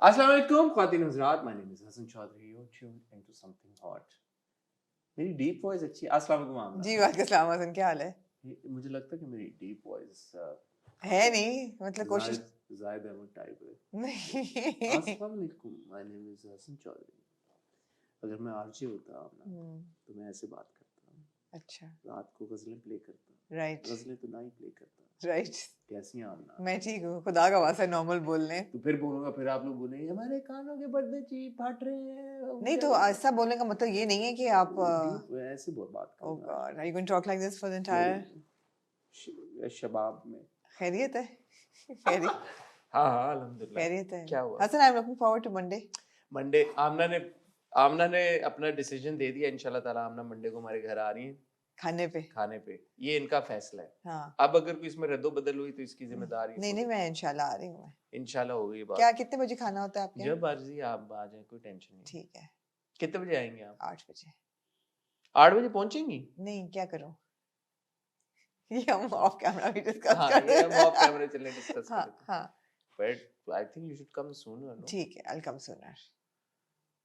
अस्सलाम वालेकुम ख्वातीन हज़रात, my name is Hasan Chaudhry, you tuned into something hot. मेरी डीप वॉइस अच्छी है। अस्सलाम वालेकुम आमना। जी वालेकुम सलाम हसन, क्या हाल है? मुझे लगता है कि मेरी डीप वॉइस है नहीं, मतलब कोशिश जायद अहमद टाइप है। नहीं। अस्सलाम वालेकुम, my name is Hasan Chaudhry. अगर मैं आरजे होता आमना तो मैं ऐसे बात करता। अच्छा, रात को गजलें प्ले करता। राइट गजलें तो ना ही प्ले करता। राइट। कैसी हैं आमना? मैं ठीक हूँ, खुदा का वास्ता नॉर्मल बोलने। तो फिर बोलूंगा, फिर आप लोग बोलेंगे हमारे कानों के पर्दे चीप फट रहे हैं। नहीं तो ऐसा बोलने का मतलब ये नहीं है कि आप ऐसे बहुत बात ओह करना। God, are you going to talk like this for the entire? शबाब में खैरियत है? खैरियत हाँ हाँ अल्हम्दुलिल्लाह। खैरियत है। क्या हुआ? Hasan, I am looking forward to Monday. Monday Aamna ने अपना डिसीजन दे दिया। इंशाल्लाह ताला आमना मंडे को हमारे घर आ रही है खाने पे। ये इनका फैसला है। हाँ, अब अगर कोई इसमें रद्दो बदल हुई तो इसकी जिम्मेदारी नहीं नहीं, मैं इंशाल्लाह आ रही हूँ। मैं इंशाल्लाह हो गई क्या बात। कितने बजे खाना होता है आपके यहाँ? जब मर्जी आप आ जाए, कोई टेंशन नहीं। ठीक है, कितने बजे आएंगे आप? 8 बजे। 8 बजे पहुंचेंगी? नहीं, क्या करूँ? ये हम ऑफ कैमरा भी डिस्कस हाँ कर ये हम ऑफ कैमरे चलें डिस्कस हाँ करें। हाँ, but I think you should come sooner, no? ठीक है, I'll come sooner.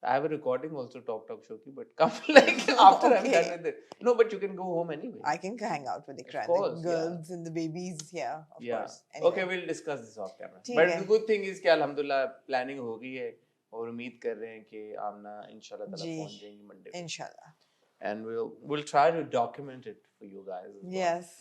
I have a recording also, talk show ki, but come like after I'm Okay. done with it. No, but you can go home anyway. I can hang out with the Of crowd, course, the girls and the babies. Yeah, of Yeah. course. Anyway. Okay, we'll discuss this off camera. ठीक But है। the good thing is कि अल्हम्दुलिल्लाह planning हो गई है और उम्मीद कर रहे हैं कि आमना इंशाल्लाह ताला जी, पहुंच जाएंगी मंडे को। इंशाल्लाह। And we'll try to document it for you guys as well. Yes.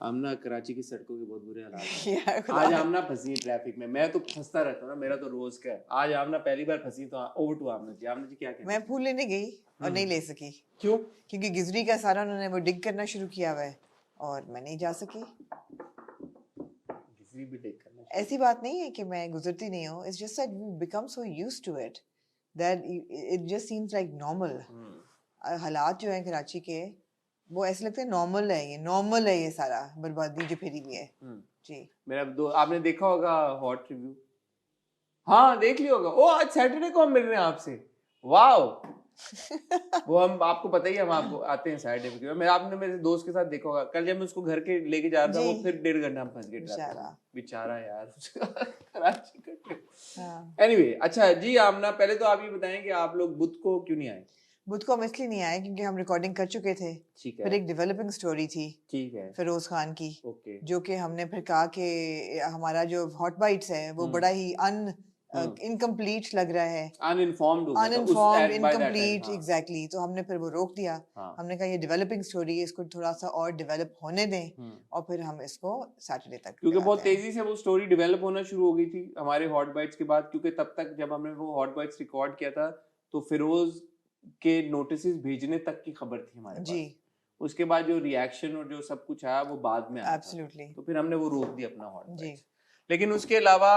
आमना कराची की सड़कों के बहुत बुरे हालात हैं। Yeah, खुदा आज आमना फंसी है ट्रैफिक में। मैं तो फंसता रहता हूँ ना, मेरा तो रोज का है। आज आमना पहली बार फंसी, तो ओवर टू आमना जी। आमना जी क्या कहते हैं? मैं फूल लेने गई और नहीं ले सकी। क्यों? क्योंकि गिजरी का सारा उन्होंने वो डिग करना शुरू किया हुआ है और मैं नहीं जा सकी। किसी भी देख करना ऐसी बात नहीं है कि मैं गुजरती नहीं हूँ। It's just that you become so used to it that it just seems like normal. हालात जो हैं कराची के, वो ऐसे लगते हैं नॉर्मल है ये सारा बर्बादी जो फेरी हुई है। जी, मेरा दो आपने देखा होगा हॉट रिव्यू। हाँ देख लिया होगा। ओ आज सैटरडे को हम मिल रहे हैं आपसे। वाओ। वो हम आपको पता ही है, हम आपको आते हैं सैटरडे पे। मैं आपने मेरे दोस्त के साथ देखा होगा, कल जब मैं उसको घर के लेके जा रहा था, जी। वो फिर 1.5 घंटा हम फंस गए ट्रैफिक में। बेचारा यार कराची का ट्रिप। एनीवे, अच्छा जी आमना, पहले तो आप ये बताएं कि आप लोग बुध को क्यों नहीं आए? बुध को हम इसलिए नहीं आए क्योंकि हम रिकॉर्डिंग कर चुके थे। ठीक है। फिर एक डेवलपिंग स्टोरी थी, ठीक है, फिरोज खान की, ओके, जो कि हमने फिर कहा कि हमारा जो हॉट बाइट्स है वो बड़ा ही इनकम्प्लीट लग रहा है, अनइन्फॉर्म्ड हो गया था उस uninformed, by that time, incomplete, हाँ। एग्जैक्टली। तो हमने फिर वो रोक दिया। हाँ। हमने कहा ये डेवलपिंग स्टोरी है, इसको थोड़ा सा और डेवलप होने दें और फिर हम इसको सैटरडे तक क्योंकि बहुत लगाते हैं। तेजी से वो स्टोरी डेवलप होना शुरू हो गई थी हमारे हॉट बाइट्स के बाद। क्योंकि तब तक जब हमने वो हॉट बाइट्स रिकॉर्ड किया था तो फिरोज के नोटिसेस भेजने तक की खबर थी हमारे जी, पास। उसके बाद जो रिएक्शन और जो सब कुछ आया वो बाद में आया था। एब्सोल्युटली। तो फिर हमने वो रोक दिया अपना हॉट जी, बाइट्स। लेकिन उसके अलावा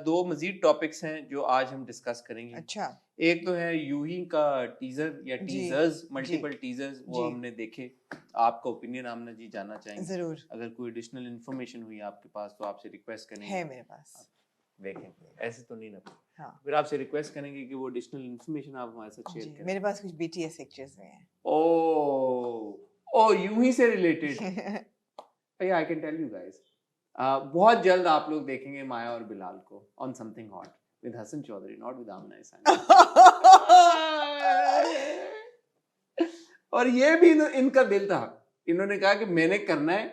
दो मजीद टॉपिक्स हैं जो आज हम डिस्कस करेंगे। अच्छा, एक तो है यूही का टीजर या जी, टीजर्स, जी, मल्टीपल टीजर्स, वो जी। हमने देखे। आपका ओपिनियन आमना जी जानना चाहेंगे। जरूर अगर कोई एडिशनल इन्फॉर्मेशन हुई आपके पास तो आपसे रिक्वेस्ट करेंगे। है मेरे पास। देखें, ऐसे तो नहीं ना। हाँ फिर आपसे रिक्वेस्ट करेंगे कि वो एडिशनल इन्फॉर्मेशन आप हमारे साथ शेयर जी, करें। मेरे पास कुछ BTS पिक्चर्स में हैं। ओ यूही से related. I can tell you guys, बहुत जल्द आप लोग देखेंगे माया और बिलाल को on something hot with Hasan Chaudhry, not with Aamna Isani. और ये भी इनका दिल था। इन्होंने कहा कि मैंने करना है,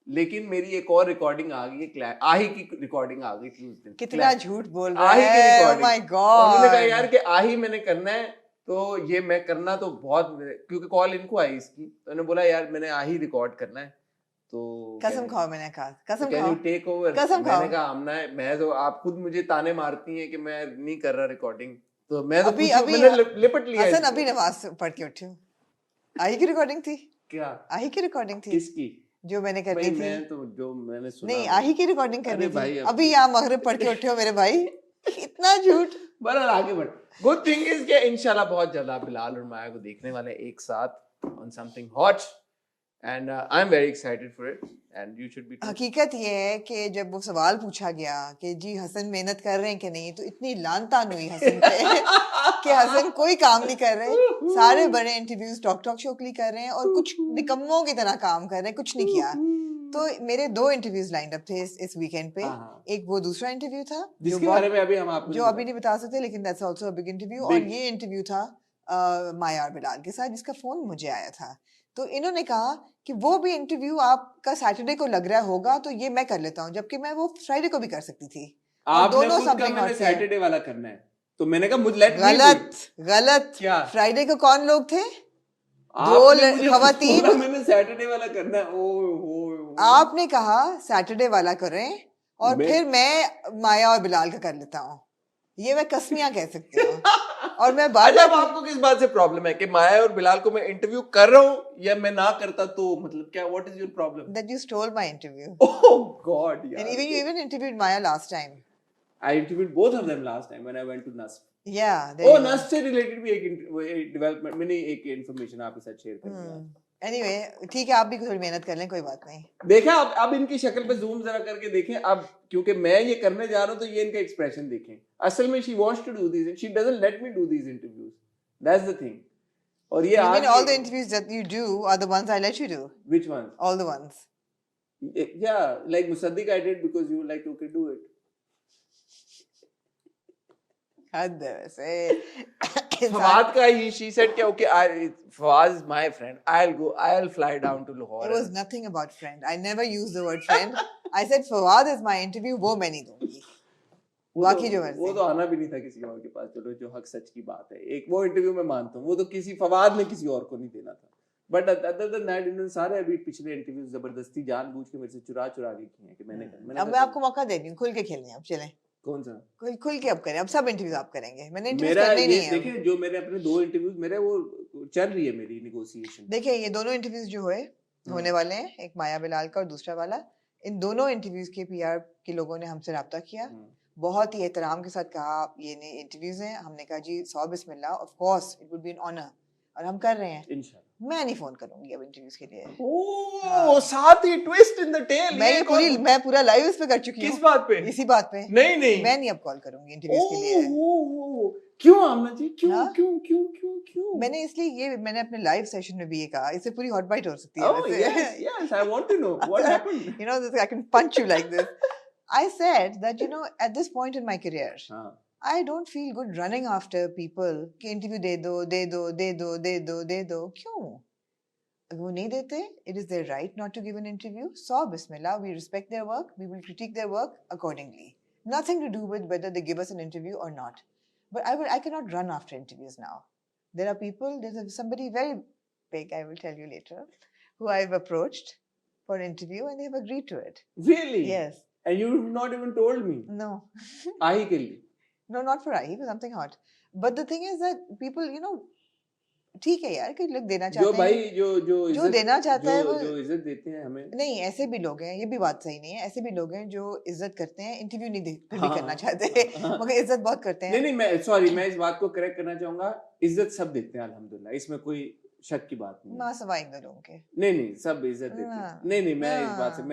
लेकिन मेरी एक और रिकॉर्डिंग आ गई है, आही की रिकॉर्डिंग आ गई थी उस दिन। कितना झूठ बोल रहा आही की है, रिकॉर्डिंग। oh my उन्होंने कहा God। यार कि आही मैंने करना है, तो ये मैं करना तो बहुत, क्योंकि कॉल इनको आई इसकी, तो उन्होंने बोला यार मैंने आही रिकॉर्ड करना है। तो कसम खाओ, मैंने कहा कसम कैन खाओ, यू टेक ओवर? कसम खाओ। मैंने कहा आमना है, मैं तो, आप खुद मुझे ताने मारती हैं कि मैं नहीं कर रहा रिकॉर्डिंग, तो मैं तो अभी मैंने लिपट लिया। हसन अभी नमाज पढ़ के उठी हूँ। आही की रिकॉर्डिंग थी क्या? आही की रिकॉर्डिंग थी किसकी? जो मैंने करनी भाई थी। मैं तो जो मैंने सुना, नहीं, आही की रिकॉर्डिंग करनी अरे भाई थी। अब- अभी यहाँ मगरिब पढ़ के उठे हो मेरे भाई, इतना झूठ। बहरहाल आगे बढ़। गुड थिंग इज कि इंशाल्लाह बहुत जल्द आप बिलाल और माया को देखने वाले हैं एक साथ on something hot, and I am very excited for it, and you should be too. हकीकत ये है कि जब वो सवाल पूछा गया कि जी हसन मेहनत कर रहे हैं कि नहीं, तो इतनी लानतान हुई हसन पे कि हसन कोई काम नहीं कर रहे। सारे बड़े इंटरव्यूज टॉक शो के लिए कर रहे हैं और कुछ निकम्मों की तरह काम कर रहे हैं, कुछ नहीं किया। तो मेरे 2 इंटरव्यूज लाइंड अप थे इस वीकेंड पे। हाँ। एक वो दूसरा इंटरव्यू था जो जिसके बारे में अभी हम आपको जो नहीं अभी नहीं बता सकते, लेकिन that's also a big interview. और Big. ये इंटरव्यू था माया और बिलाल के साथ, जिसका फोन मुझे आया था। तो इन्होंने कहा कि वो भी इंटरव्यू आपका सैटरडे को लग रहा होगा, तो ये मैं कर लेता हूँ, जबकि मैं वो फ्राइडे को भी कर सकती थी। और आपने दोनों खुद कहा समथिंग मैंने हॉट थे। सैटरडे वाला करना है, तो मैंने कहा मुझे लेट गलत गलत। क्या? फ्राइडे को कौन लोग थे? आपने मुझे खवातीन। बोला मैंने सैटरडे वाला करना है। ओ आपने कहा सैटरडे वाला करें, और फिर मैं माया और बिलाल का कर लेता हूँ। ये मैं कसमियां कह सकती हूँ। और मैं बार अच्छा, बार आपको किस बात से प्रॉब्लम है कि माया और बिलाल को मैं इंटरव्यू कर रहा हूँ या मैं ना करता, तो मतलब क्या, what is your problem? that you stole my interview. Oh God And यार, even you even interviewed Maya last time. I interviewed both of them last time when I went to NUST. Yeah, there oh you go. NUST से related भी एक development, मैंने एक information आपके साथ share कर दिया। Anyway, ठीक है, आप भी थोड़ी मेहनत कर लें, कोई बात नहीं। देखा, अब इनकी शक्ल पे जूम जरा करके देखें, अब क्योंकि मैं ये करने जा रहा हूँ तो ये इनका एक्सप्रेशन देखें। असल में she wants to do this, she doesn't let me do these interviews, that's the thing. और ये You mean आज all the interviews that you do are the ones I let you do? which ones? All the ones. Yeah, like Musaddiq I did because you were like, okay, do it. हद है वैसे। फवाद का she said कि okay, Fawaz is my friend, I'll fly down to Lahore. It was nothing about friend. I never used the word friend. I said Fawad is my interview, वो मैं नहीं दूंगी। बाकी जो वो तो आना भी नहीं था किसी और के पास। चलो, जो हक सच की बात है, एक वो इंटरव्यू में मानता हूँ, वो तो किसी फवाद ने किसी और को नहीं देना था। बट अदर देन दैट, इन्होंने सारे अभी पिछले इंटरव्यूज जबरदस्ती जानबूझ के मेरे से चुरा के किए हैं कि मैंने अब मैं आपको मौका दे रही हूँ, खुल के खेलने, अब चलें। कौन सा? खुल के अब करें, अब सब इंटरव्यूज आप करेंगे, मैंने इंटरव्यूज मेरा करने ही ये नहीं है। देखिए, जो मेरे अपने 2 इंटरव्यूज, मेरे वो चल रही है मेरी नेगोशिएशन। देखिए, ये दोनों इंटरव्यूज जो होने वाले हैं, एक माया बिलाल का और दूसरा वाला, इन दोनों इंटरव्यूज के पीआर के लोगों ने हमसे राब्ता किया, बहुत ही एहतराम के साथ कहा ये नए इंटरव्यूज हैं। हमने कहा जी 100 बिस्मिल्लाह, of course it would be an honour, और हम कर रहे हैं इंशाल्लाह। मैं नहीं फोन करूंगी अब इंटरव्यूज के लिए। ओह, साथ ही ट्विस्ट इन द टेल। मैं पूरा लाइव इस पे कर चुकी हूँ। किस बात पे? इसी बात पे। नहीं मैं नहीं अब कॉल करूंगी इंटरव्यूज के लिए। क्यों आमना जी, क्यों? मैंने अपने लाइव सेशन में भी ये कहा, इससे पूरी हॉट बाइट हो सकती है। Oh yes, I want to know what happened. You know, I can punch you like this. I said that, you know, at this point in my career, I don't feel good running after people कि interview दे दो। क्यों? अगर वो नहीं देते, it is their right not to give an interview. So bismillah, we respect their work, we will critique their work accordingly. Nothing to do with whether they give us an interview or not. But I cannot run after interviews now. There are people, there's somebody very big, I will tell you later, who I've approached for an interview and they've agreed to it. Really? Yes. And you've not even told me. No. Ahi ke liye. No, not for Ahi, for something hot. But the thing is that people, you know, ठीक है यार, कोई लोग देना चाहते हैं। जो भाई जो देना चाहता है वो जो इज्जत देते हैं हमें। नहीं, ऐसे भी लोग हैं, ये भी बात सही नहीं है। ऐसे भी लोग हैं जो इज्जत करते हैं, इंटरव्यू नहीं भी करना चाहते, मगर इज्जत बहुत करते हैं। नहीं, मैं इस बात को करेक्ट करना चाहूंगा। इज्जत सब देते हैं अल्हम्दुलिल्लाह, इसमें कोई शक की बात नहीं। मां सवाई इन लोगों के। नहीं, सब इज्जत देते हैं। नहीं, मैं इस बात से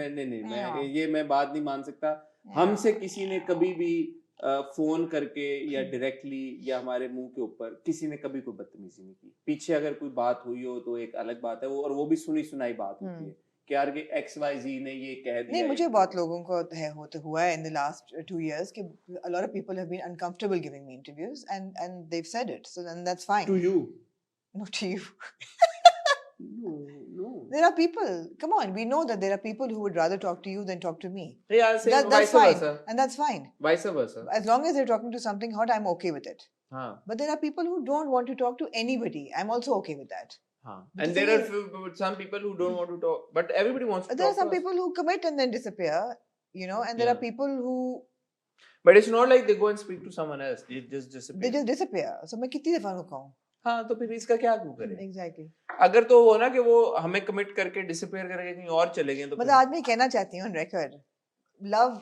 मैं बात नहीं मान सकता। हमसे किसी ने कभी भी फोन करके या डायरेक्टली या हमारे मुंह के ऊपर किसी ने कभी कोई बदतमीजी नहीं की। पीछे अगर कोई बात हुई हो तो एक अलग बात है, और वो भी सुनी सुनाई बात होती है कि यार कि XYZ ने ये कह दिया। नहीं, मुझे बहुत लोगों को हुआ है in the last 2 years कि a lot of people have been uncomfortable giving me interviews and they've said it, so then that's fine. To you? Not to you. No. There are people, come on, we know that there are people who would rather talk to you than talk to me. Yeah, same, that's vice fine. versa. And that's fine. Vice versa. As long as they're talking to something hot, I'm okay with it. But there are people who don't want to talk to anybody. I'm also okay with that. And there are some people who don't want to talk, but everybody wants to talk. There are some people who commit and then disappear, you know, and there are people who. But it's not like they go and speak to someone else. They just disappear. They just disappear. So मैं कितनी दफा उनको कहूँ? हाँ, तो फिर इसका क्या करें? Exactly. अगर तो हो ना कि वो हमें कमिट करके डिसअपीयर करके कहीं और चले गए तो मतलब आज मैं कहना चाहती हूँ on record, love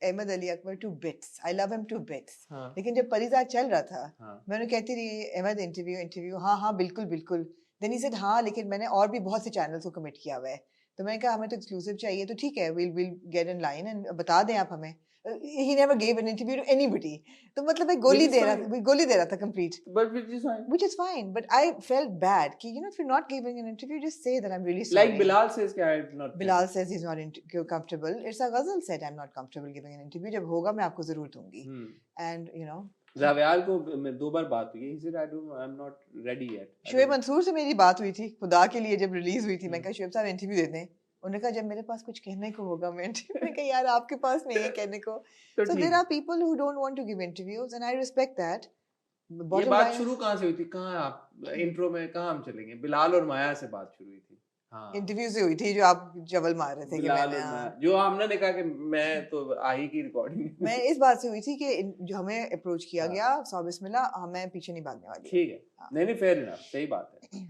Ahmad Ali Akbar to bits. I love him to bits. लेकिन जब परिजात चल रहा था, मैं उन्हें कहती रही अहमद इंटरव्यू, हाँ बिल्कुल। Then he said हाँ, लेकिन मैंने और भी बहुत से चैनल्स को कमिट किया हुआ है। तो मैंने कहा हमें तो एक्सक्लूसिव चाहिए, तो ठीक है, we'll get in line and बता दें आप हमें। he never gave an interview to anybody. तो मतलब मैं गोली Which is दे रहा था complete. But which is fine. Which is fine, but I felt bad कि if you're not giving an interview, just say that I'm really sorry. Like Bilal says कि I'm not. Bilal says he's not comfortable. Irsa Ghazal said I'm not comfortable giving an interview. जब होगा मैं आपको जरूर दूंगी. And जावेयाल को मैं 2 बार बात हुई है. He said I'm not ready yet. Shoaib Mansoor से मेरी बात हुई थी खुदा के लिए जब रिलीज हुई थी. मैं कहा शुएब साहब इंटरव्यू देते हैं. उन्होंने कहा जब मेरे पास कुछ कहने को होगा मैं इंटरव्यू. मैंने कहा यार आपके पास नहीं है कहने को. So there are people who don't want to give interviews and I respect that. ये बात शुरू कहाँ से हुई थी? कहाँ आप इंट्रो में कहाँ हम चलेंगे? बिलाल और माया से बात शुरू हुई थी. हाँ. इंटरव्यू से हुई थी जो आप जबल मार रहे थे कि मैंने जो हमने देखा कि मैं तो आई की रिकॉर्डिंग. मैं इस बात से हुई थी कि जो हमें अप्रोच किया गया साबिस मिला हमें पीछे नहीं भागने वाली. ठीक है. नहीं फेयर इनफ. सही बात है.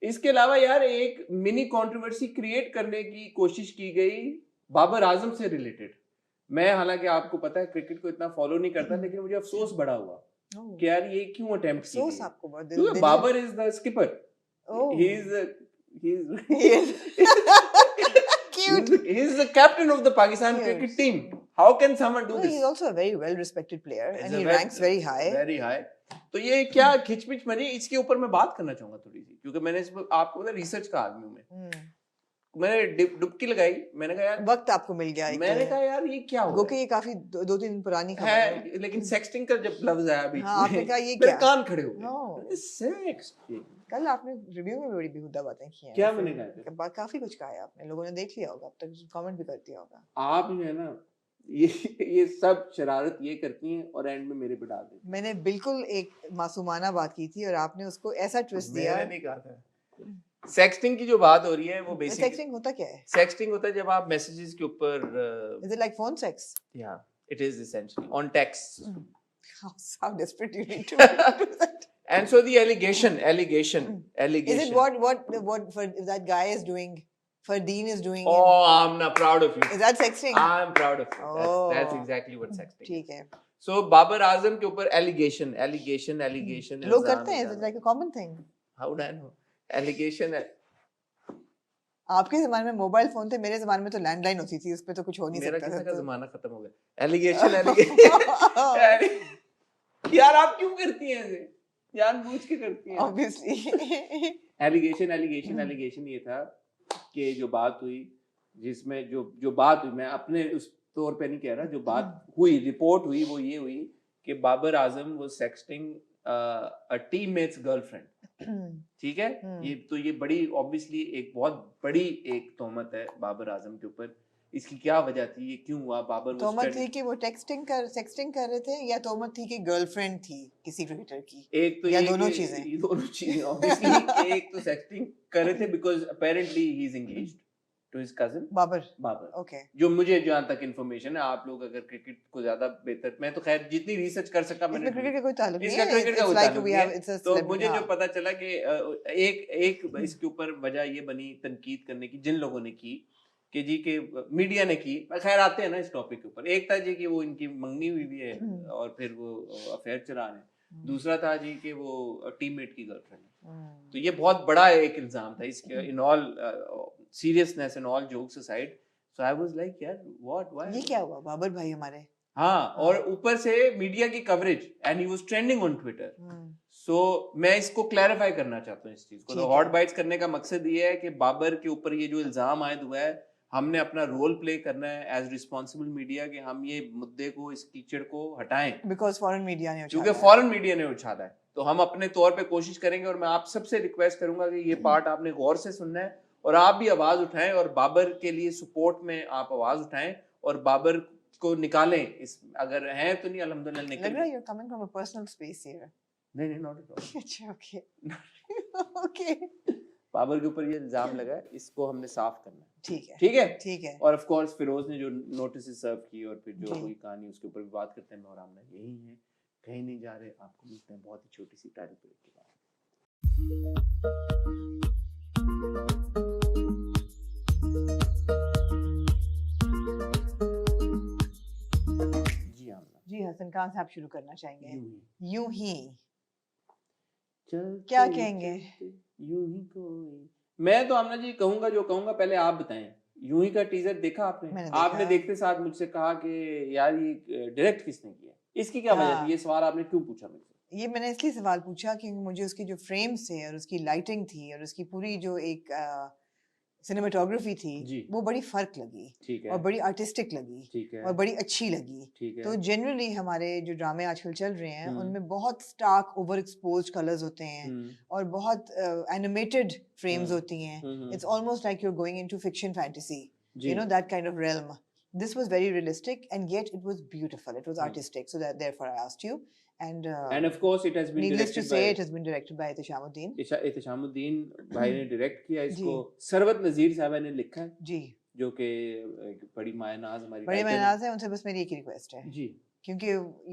इसके अलावा यार एक मिनी कंट्रोवर्सी क्रिएट करने की कोशिश की गई बाबर आजम से रिलेटेड. मैं हालांकि आपको पता है क्रिकेट को इतना फॉलो नहीं करता लेकिन मुझे अफसोस बड़ा हुआ कि यार ये क्यों अटेम्प्ट की गई. आपको क्योंकि Babar is the skipper. He is cute. He's the captain of the Pakistan cricket team. How can someone do this? He's also a very well respected player and he ranks very high. Very high. तो ये क्या खिचपिच मरी इसके ऊपर मैं बात करना चाहूंगा थोड़ी सी क्योंकि मैंने आपको ना रिसर्च का आदमी हूं मैं. मैंने डुबकी लगाई. मैंने कहा यार वक्त आपको मिल गया. मैंने कहा यार ये क्या हुआ. क्योंकि ये काफी 2-3 दिन पुरानी खबर है लेकिन सेक्सटिंग का जब लफ्ज आया बीच में आपने कहा ये क्या. कान खड़े हो गए. सेक्सटिंग. कल आपने रिव्यू में बड़ी बेहुदा बातें की हैं. क्या मैंने कहा? काफी कुछ कहा है आपने. लोगों ने देख लिया होगा अब तक कमेंट भी कर दिया होगा. आप जो है ना ये सब शरारत ये करती हैं और एंड में मेरे पे डाल देती. मैंने बिल्कुल एक मासूमाना बात की थी और आपने उसको ऐसा ट्विस्ट दिया. मैंने नहीं कहा था. सेक्सटिंग की जो बात हो रही है वो बेसिकली सेक्सटिंग होता क्या है? सेक्सटिंग होता है जब आप मैसेजेस के ऊपर is it like phone sex? या it is essentially on text. How desperate you need to be. And so the allegation. Is it what for that guy is doing? Fardeen is doing. Oh, I'm not proud of you. Is that sexting? I'm proud of you. Oh. That's exactly what sexting. ठीक है. So Babar Azam के ऊपर allegation. लोग करते हैं. Is it like a common thing? How would I know? Allegation. आपके जमाने में मोबाइल फोन थे. मेरे जमाने में तो लैंडलाइन होती थी. उस पे तो कुछ हो नहीं सकता. मेरा किसी का जमाना खत्म हो गया. Allegation. यार आप क्यों करती हैं ऐसे? जानबूझ के करती हैं. Obviously. Allegation ये था कि जो बात हुई जिसमें जो बात हुई मैं अपने उस तौर पे नहीं कह रहा. जो बात हुई रिपोर्ट हुई वो ये हुई कि Babar Azam was sexting a teammate's girlfriend. ठीक है. ये बड़ी ऑब्वियसली एक बहुत बड़ी एक तोहमत है बाबर आजम के ऊपर. इसकी क्या वजह थी? ये क्यों हुआ? बाबर तोहमत थी कि वो सेक्सटिंग कर रहे थे या तोहमत थी कि गर्लफ्रेंड थी किसी क्रिकेटर की? एक तो या ये दोनों चीजें. ये दोनों चीजें ऑब्वियसली. एक तो सेक्सटिंग कर रहे थे because apparently he is engaged to his cousin Babar. Okay. जो मुझे जहां तक इंफॉर्मेशन है. आप लोग अगर क्रिकेट को ज्यादा बेहतर मैं तो खैर जितनी रिसर्च कर सका मैंने. क्रिकेट का कोई ताल्लुक नहीं है. क्रिकेट का कोई ताल्लुक नहीं है. तो मुझे जो हाँ. पता चला कि एक इसके ऊपर वजह ये बनी तनकीद करने की जिन लोगों ने की कि जी के मीडिया ने की. खैर आते हैं ना इस टॉपिक के ऊपर. एक था जी कि वो इनकी मंगनी हुई भी है और फिर वो अफेयर चला रहे हैं. दूसरा था जी कि वो टीममेट की गर्लफ्रेंड है. तो ये बहुत बड़ा एक इल्जाम था. इसके in all seriousness and all jokes aside so I was like यार व्हाट व्हाई ये क्या हुआ? बाबर भाई हमारे. हाँ. और ऊपर से मीडिया की coverage and he was trending on Twitter. So मैं इसको क्लैरिफाई करना चाहता हूँ इस चीज को. हॉट बाइट्स करने का मकसद ये है कि बाबर के ऊपर ये जो इल्जाम आयद हुआ है हमने अपना रोल प्ले करना है एज रिस्पॉन्सिबल मीडिया कि हम ये मुद्दे को इस कीचड़ को हटाएं. बिकॉज फॉरेन मीडिया ने क्योंकि फॉरेन मीडिया ने उछाला है. तो हम अपने तौर पे कोशिश करेंगे और मैं आप सबसे रिक्वेस्ट करूंगा कि ये पार्ट आपने गौर से सुनना है और आप भी आवाज उठाएं और बाबर के लिए सपोर्ट में आप आवाज उठाएं और बाबर को निकालें. इस अगर हैं तो नहीं अल्हम्दुलिल्लाह निकल. लग रहा है you're coming from a personal space here. नहीं नॉट एट ऑल. अच्छा ओके. बाबर के ऊपर ये इल्जाम लगा है इसको हमने साफ करना है. ठीक है. और ऑफ कोर्स फिरोज ने जो नोटिस सर्व की और फिर जो हुई कहानी उसके ऊपर भी बात करते हैं. मैं और आमना यही है. कहीं नहीं जा रहे. आपको मिलते हैं बहुत ही छोटी सी टाइम ब्रेक के बाद. जी हसन कहाँ से आप शुरू करना चाहेंगे? यूं ही. क्या कहेंगे? यूं ही कोई. मैं तो आमना जी कहूंगा जो कहूंगा पहले आप बताएं यूं ही का टीजर देखा आपने? मैंने आपने देखा। देखते साथ मुझसे कहा कि यार ये डायरेक्ट किसने किया? इसकी क्या वजह थी? हाँ। ये सवाल आपने क्यों पूछा मुझसे? ये मैंने इसलिए सवाल पूछा कि मुझे उसके जो फ्रेम्स थे और उसकी लाइटिंग थी और उसकी पूरी जो एक सिनेमेटोग्राफी थी जी। वो बड़ी फर्क लगी ठीक है, और बड़ी आर्टिस्टिक लगी ठीक है, और बड़ी अच्छी लगी। ठीक तो है। जनरली हमारे जो ड्रामे आजकल चल रहे हैं हम्म, उनमें बहुत स्टार्क ओवर एक्सपोज्ड कलर्स होते हैं हम्म, और बहुत एनिमेटेड फ्रेम्स हम्म, होती हैं। Hmm, it's almost like you are going into fiction fantasy, जी। you know, that kind of realm. This was very realistic and yet it was beautiful, it was Hmm. artistic, so that therefore I asked you. And And of course it has been needless to directed say by it has been directed by Ihtisham-uddin. इत्तेशामुद्दीन भाई ने direct किया जी इसको। सरवत नजीर साहबा ने लिखा है, जी जो कि एक बड़ी मायनाज हमारी बड़े राइटर है। महनाज है, उनसे बस मेरी एक ही रिक्वेस्ट है जी, क्योंकि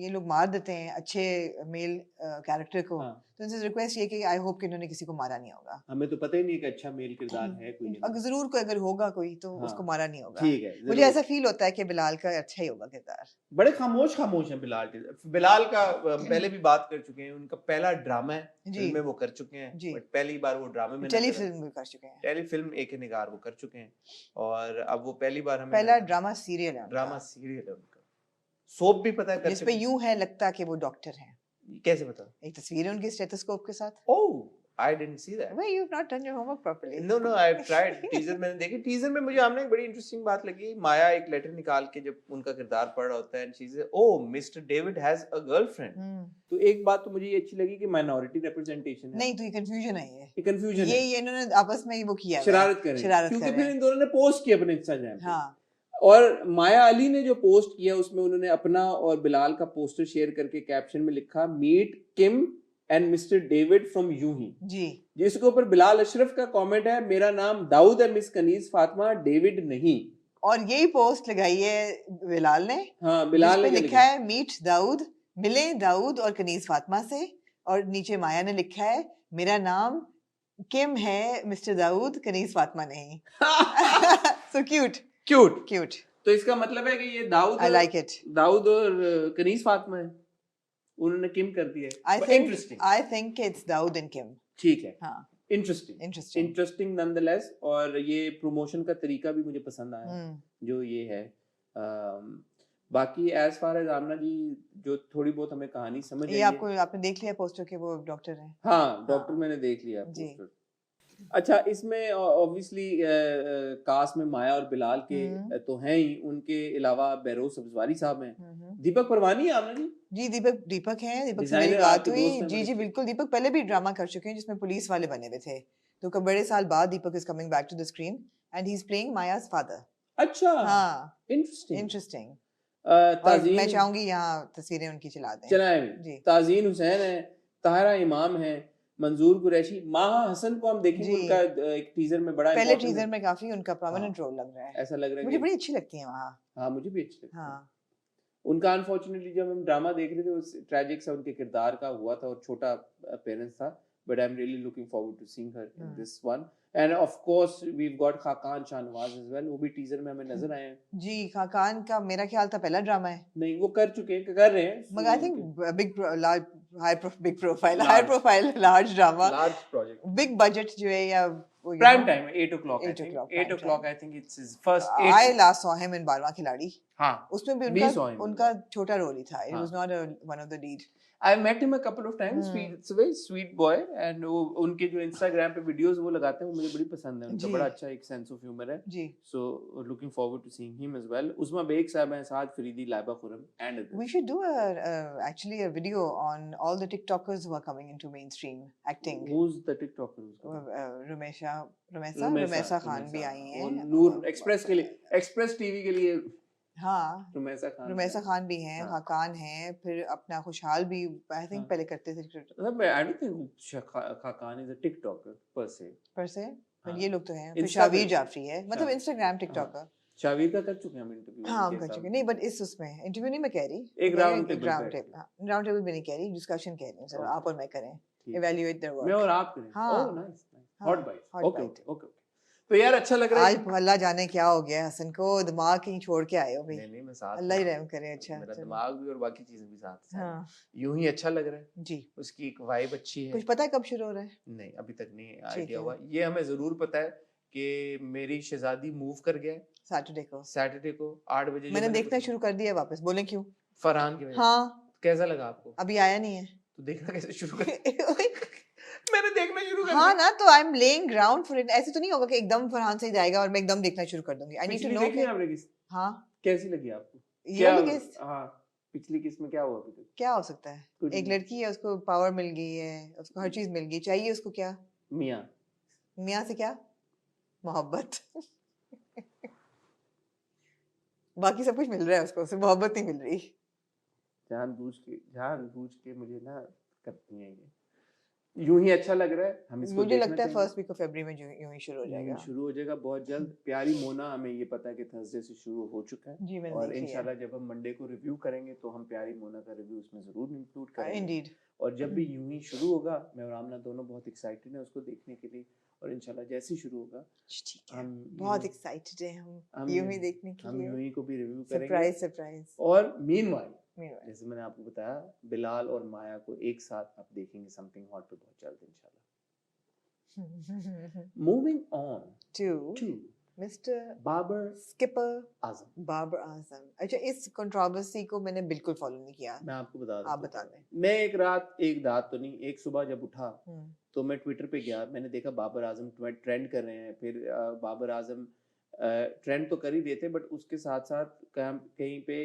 ये लोग मार देते हैं अच्छे मेल कैरेक्टर को, हाँ। तो उनसे रिक्वेस्ट ये कि आई होप कि इन्होंने किसी को मारा नहीं होगा। हमें तो पता ही नहीं कि अच्छा मेल किरदार है कोई या अगर नहीं। जरूर कोई अगर होगा कोई तो हाँ, उसको मारा नहीं होगा। ठीक है, मुझे जरूर। ऐसा फील होता है कि बिलाल का अच्छा ही होगा किरदार। बड़े खामोश खामोश हैं बिलाल के। बिलाल का पहले भी बात कर चुके हैं, उनका पहला ड्रामा है, जी फिल्म में वो कर चुके हैं, जी बट पहली बार वो ड्रामे में टेली नजर आए। फिल्म भी कर चुके हैं, टेली फिल्म एक निगार वो कर चुके हैं और अब वो पहली बार हमें पहला ड्रामा सीरियल है ड्रामा उनका सीरियल है उनका। सोप भी पता है कर जिस पे चुके यूं है लगता कि वो डॉक्टर हैं। हैं। कैसे पता? एक तस्वीर है उनके स्टेथोस्कोप के साथ। Oh, I didn't see that. Well, you've not done your homework properly. No no, I have tried. Teaser मैंने देखी। टीजर में मुझे आमने एक बड़ी इंटरेस्टिंग बात लगी। माया एक लेटर निकाल के जब उनका किरदार पढ़ रहा होता है, and she said, oh mister David has a girlfriend. तो एक बात तो मुझे ये अच्छी लगी कि माइनॉरिटी रिप्रेजेंटेशन है। नहीं तो ये कंफ्यूजन है ये कंफ्यूजन है, ये इन्होंने आपस में ही वो किया हुआ है, शरारत कर रहे हैं, शरारत क्योंकि कर फिर रहे इन हैं। दोनों ने पोस्ट किया अपने इंस्टाग्राम पे। हाँ और माया अली ने जो पोस्ट किया उसमें उन्होंने अपना और बिलाल का पोस्टर शेयर करके कैप्शन में लिखा, meet Kim and mister David from यूं ही। जी जिसके ऊपर बिलाल अशरफ का कमेंट है, मेरा नाम दाऊद है मिस कनीज फातिमा, डेविड नहीं। और यही पोस्ट लगाई है बिलाल ने, हाँ, बिलाल जिसपे ने लिखा है मीट दाऊद, मिले दाऊद और कनीज फातिमा से, और नीचे माया ने लिखा है मेरा नाम किम है मिस्टर दाऊद, कनीज फातिमा नहीं। So cute, cute. cute. तो इसका मतलब है कि ये Dawood I like it. Dawood और कनीज फातिमा है, उन्होंने किम कर दिया है। Interesting. I think it's Dawood and Kim. ठीक है, हाँ इंटरेस्टिंग interesting. Interesting nonetheless. और ये प्रमोशन का तरीका भी मुझे पसंद आया, हम्म जो ये है। बाकी एज फार एज आमना जी जो थोड़ी बहुत हमें कहानी समझ आई ये है। आपने देख लिया पोस्टर के वो डॉक्टर हैं। हाँ, डॉक्टर हाँ। मैंने देख लिया जी। पोस्टर। अच्छा, इसमें ऑब्वियसली कास्ट में माया और बिलाल के तो हैं ही, उनके अलावा बहरोज सब्जवारी साहब हैं, दीपक परवानी है आमना जी। जी दीपक हैं, दीपक से Designer मेरी बात आपके हुई। दोस्त हैं जी बड़े जी अच्छे। बिल्कुल, दीपक पहले भी ड्रामा कर चुके हैं जिसमें पुलिस वाले बने हुए थे, तो बड़े साल बाद Deepak is coming back to the screen and he is playing माया's फादर। अच्छा, हाँ इंटरेस्टिंग। इंटरेस्टिंग। और मैं ताजीन चाहूंगी यहाँ तस्वीरें उनकी चला दें। चलाएं जी ताजीन हुसैन है, ताहरा इमाम है, मंजूर कुरैशी, माहा हसन को हम देखेंगे। जी। उनका एक टीजर में बड़ा पहले important टीजर है। में काफी उनका प्रोमिनेंट हाँ, रोल लग रहा है, ऐसा लग रहा है मुझे कि बड़ी अच्छी लगती है वहाँ। हाँ, मुझे भी अच्छी लगती है। हाँ उनका अनफॉर्चुनेटली जब हम ड्रामा देख रहे थे उस ट्रेजिक सा उनके किरदार का हुआ था और छोटा अपेयरेंस था, but I am really looking forward to seeing her in this one. And of course we have got Khaqan Shahnawaz as well, वो भी टीजर में हमें नजर आए हैं। जी खाकान का मेरा ख्याल था पहला ड्रामा है, नहीं, वो कर चुके हैं, कर रहे हैं, मगर I think big profile large drama, large project, big budget जो है, या prime time 8 o'clock, 8 o'clock, 8 prime o'clock, time. I think it's his first 8 I last saw him in 12वां खिलाड़ी, हाँ, उसमें भी we saw him in उनका छोटा role ही था, it हाँ। was not one of the lead. I met him a couple of times. Sweet, it's a very sweet boy, and वो उनके जो Instagram पे वीडियोस वो लगाते हैं वो मुझे बड़ी पसंद है। उनका जी। बड़ा अच्छा एक सेंस ऑफ ह्यूमर है। जी So looking forward to seeing him as well. Usma Baig साहब हैं, साथ Faridi, Laiba Khurram and others. we should do actually a video on all the TikTokers who are coming into mainstream acting. Who's the TikToker? उसका? रुमैसा खान भी आई वो हैं, नूर express के लिए, एक्सप्रेस टीवी के लिए हाँ रुमैसा खान। रुमैसा खान भी हैं, हाँ। खाकान हैं, फिर अपना खुशहाल भी आई थिंक हाँ। पहले करते थे मतलब I don't think Khaqan is a TikToker per se. पर से, हाँ। ये लोग तो हैं, फिर Insta शावीर पे- जाफरी है, मतलब हाँ। Instagram TikToker. शावीर का कर चुके हैं हम इंटरव्यू। हाँ हम कर चुके, नहीं बट इस उसमें इंटरव्यू नहीं मैं कह रही, एक राउंड टेबल राउंड टेबल भी नहीं कह रही, डिस्कशन कह रही हूँ, चलो Okay. आप और मैं करें, ठीक है। इवैल्यूएट देयर मैं वर्क। और आप करें। हाँ। ओह नाइस नाइस, हाँ, hot bite. hot okay bite. Okay okay. तो यार अच्छा लग रहा है। आज अल्लाह जाने क्या हो गया हसन को, दिमाग कहीं छोड़ के आए हो भाई, नहीं मैं साथ अल्लाह ही हूँ। रहम करे। अच्छा मेरा चलो। दिमाग भी और बाकी चीजें भी साथ हैं। हाँ यूं ही अच्छा लग रहा है। जी, उसकी एक वाइब अच्छी है। कुछ पता है कब शुरू हो रहा है? नहीं अभी तक नहीं ठीक आइडिया है। हुआ। ये हमें जरूर पता है कि मेरी शहजादी मूव कर गया है सैटरडे को सैटरडे को 8 बजे जो मैंने देखना पूछा- शुरू कर दिया वापस, बोले क्यों? फरहान की वजह से। हाँ, कैसा लगा आपको? अभी आया नहीं है। तो देखना कैसे शुरू कर मैंने देखना शुरू कर हाँ दिया। ना, तो I am laying ground for it. ऐसे तो नहीं होगा कि एकदम फरहान से ही जाएगा और मैं एकदम देखना शुरू कर दूंगी। आई नीड टू पिछली नो देखी आपने किस हाँ, कैसी लगी आपको? ये क्या वाली किस हाँ पिछली किस में क्या हुआ अभी तक? क्या हो सकता है? कुछ एक नहीं। लड़की है, उसको पावर मिल गई है, उसको हर चीज मिल गई, चाहिए उसको क्या? मियाँ मियाँ से क्या? मोहब्बत। बाकी सब कुछ मिल रहा है उसको, सिर्फ मोहब्बत नहीं मिल रही। जानबूझ के मुझे ना करती हैं ये। यूं ही अच्छा लग रहा है, हम इसको मुझे देखना लगता है चाहिए। फर्स्ट वीक ऑफ फरवरी में यूं ही शुरू हो जाएगा। शुरू हो जाएगा बहुत जल्द। प्यारी मोना हमें ये पता है कि थर्सडे से शुरू हो चुका है जी, मैंने और देख लिया। इंशाल्लाह जब हम मंडे को रिव्यू करेंगे तो हम प्यारी मोना का रिव्यू उसमें जरूर इंक्लूड करेंगे। इंडीड। और जब भी यूं ही शुरू होगा, मैं और आमना दोनों बहुत एक्साइटेड हैं उसको देखने के लिए और इंशाल्लाह जैसे ही शुरू होगा ठीक है, हम बहुत एक्साइटेड है हम यूं ही देखने के हम लिए। यूं ही को भी रिव्यू करेंगे। Surprise surprise. और मीनवाइल Meanwhile. जैसे मैंने आपको बताया, बिलाल और माया को एक साथ आप देखेंगे समथिंग हॉट पे बहुत जल्द इंशाल्लाह। Moving on to to Mr. Babar Skipper आजम। बाबर आजम। अच्छा, इस कंट्रोवर्सी को मैंने बिल्कुल फॉलो नहीं किया। मैं आपको बता आप देता बता हूँ। दें। मैं एक रात तो नहीं, एक सुबह जब उठा तो मैं ट्विटर पे गया, मैंने देखा बाबर आजम ट्रेंड कर रहे हैं। फिर बाबर आजम ट्रेंड तो कर ही रहे थे बट उसके साथ साथ कहीं पे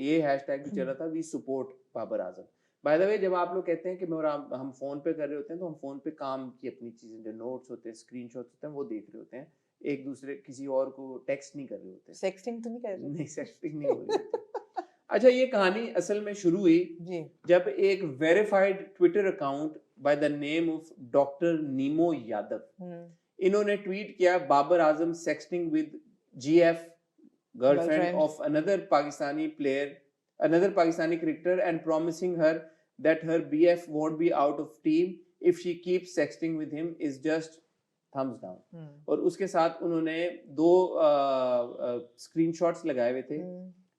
ये हैशटैग भी चल रहा था, we support Babar Azam. By the way, जब आप लोग कहते हैं कि मैं और आप हम फोन पे कर रहे होते हैं तो हम फोन पे काम की अपनी चीजें, जो नोट्स होते हैं, स्क्रीनशॉट्स होते हैं, वो देख रहे होते हैं, एक दूसरे किसी और को टेक्स्ट नहीं कर रहे होते। सेक्सटिंग तो नहीं कर रहे? नहीं, सेक्सटिंग नहीं हो रही होती। अच्छा, ये कहानी असल में शुरू हुई जी। जब एक verified Twitter account by the name of doctor नीमो यादव, इन्होंने ट्वीट किया, Babar Azam sexting with GF, girlfriend of another Pakistani player, another Pakistani cricketer, and promising her that her BF won't be out of team if she keeps sexting with him is just thumbs down. और उसके साथ उन्होंने 2 screenshots लगाए हुए थे।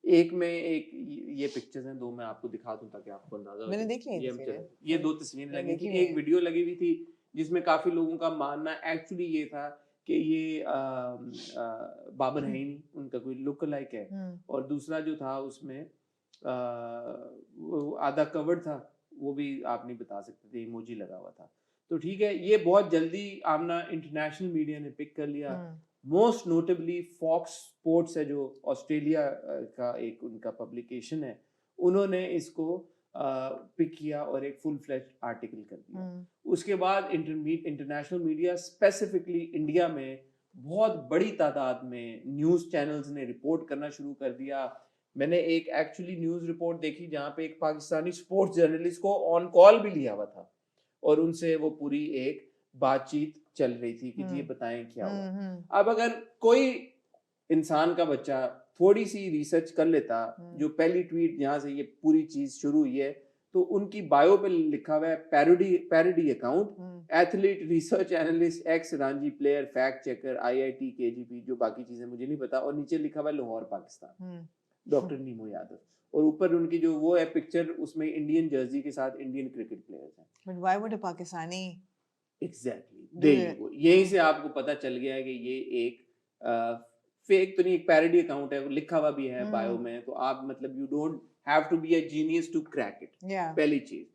एक में एक ये पिक्चर्स हैं, 2 मैं आपको दिखा दूं ताकि आपको अंदाजा हो। मैंने देख ली ये 2 तस्वीरें लगी थी, एक वीडियो लगी हुई थी जिसमें काफी लोगों का मानना एक्चुअली ये था कि ये बाबर है ही नहीं, उनका कोई लुक लाइक है। और दूसरा जो था उसमें वो आधा कवर्ड था, वो भी आप नहीं बता सकते थे, इमोजी लगा हुआ था। तो ठीक है, ये बहुत जल्दी आमना इंटरनेशनल मीडिया ने पिक कर लिया। मोस्ट नोटेबली फॉक्स स्पोर्ट्स है जो ऑस्ट्रेलिया का एक उनका पब्लिकेशन है, उन्होंने इसको पिक किया और एक फुल फ्लेज आर्टिकल कर दिया। उसके बाद इंटरनेशनल मीडिया, स्पेसिफिकली इंडिया में बहुत बड़ी तादाद में न्यूज़ चैनल्स ने रिपोर्ट करना शुरू कर दिया। मैंने एक एक्चुअली न्यूज़ रिपोर्ट देखी जहाँ पे एक पाकिस्तानी स्पोर्ट्स जर्नलिस्ट को ऑन कॉल भी लिया हुआ था और उनसे वो पूरी एक बातचीत चल रही थी कि जी बताएं क्या हुआ। अब अगर कोई इंसान का बच्चा थोड़ी सी रिसर्च कर लेता, जो पहली ट्वीट जहाँ से ये पूरी चीज शुरू हुई है, तो उनकी बायो पे लिखा हुआ है parody account, athlete, research analyst, x Ranjhi player, fact checker, IIT KGP, जो बाकी चीजें मुझे नहीं पता, और नीचे लिखा हुआ है लाहौर पाकिस्तान, डॉक्टर नीमो यादव, और ऊपर उनकी जो वो है पिक्चर, उसमें इंडियन जर्सी के साथ इंडियन क्रिकेट प्लेयर्स हैं। But why would a Pakistani exactly यहीं से आपको पता चल गया है कि ये एक फेक तो नहीं, एक पैरोडी अकाउंट है, लिखा हुआ भी है बायो में, तो आप मतलब you don't have to be a genius to crack it, पहली चीज।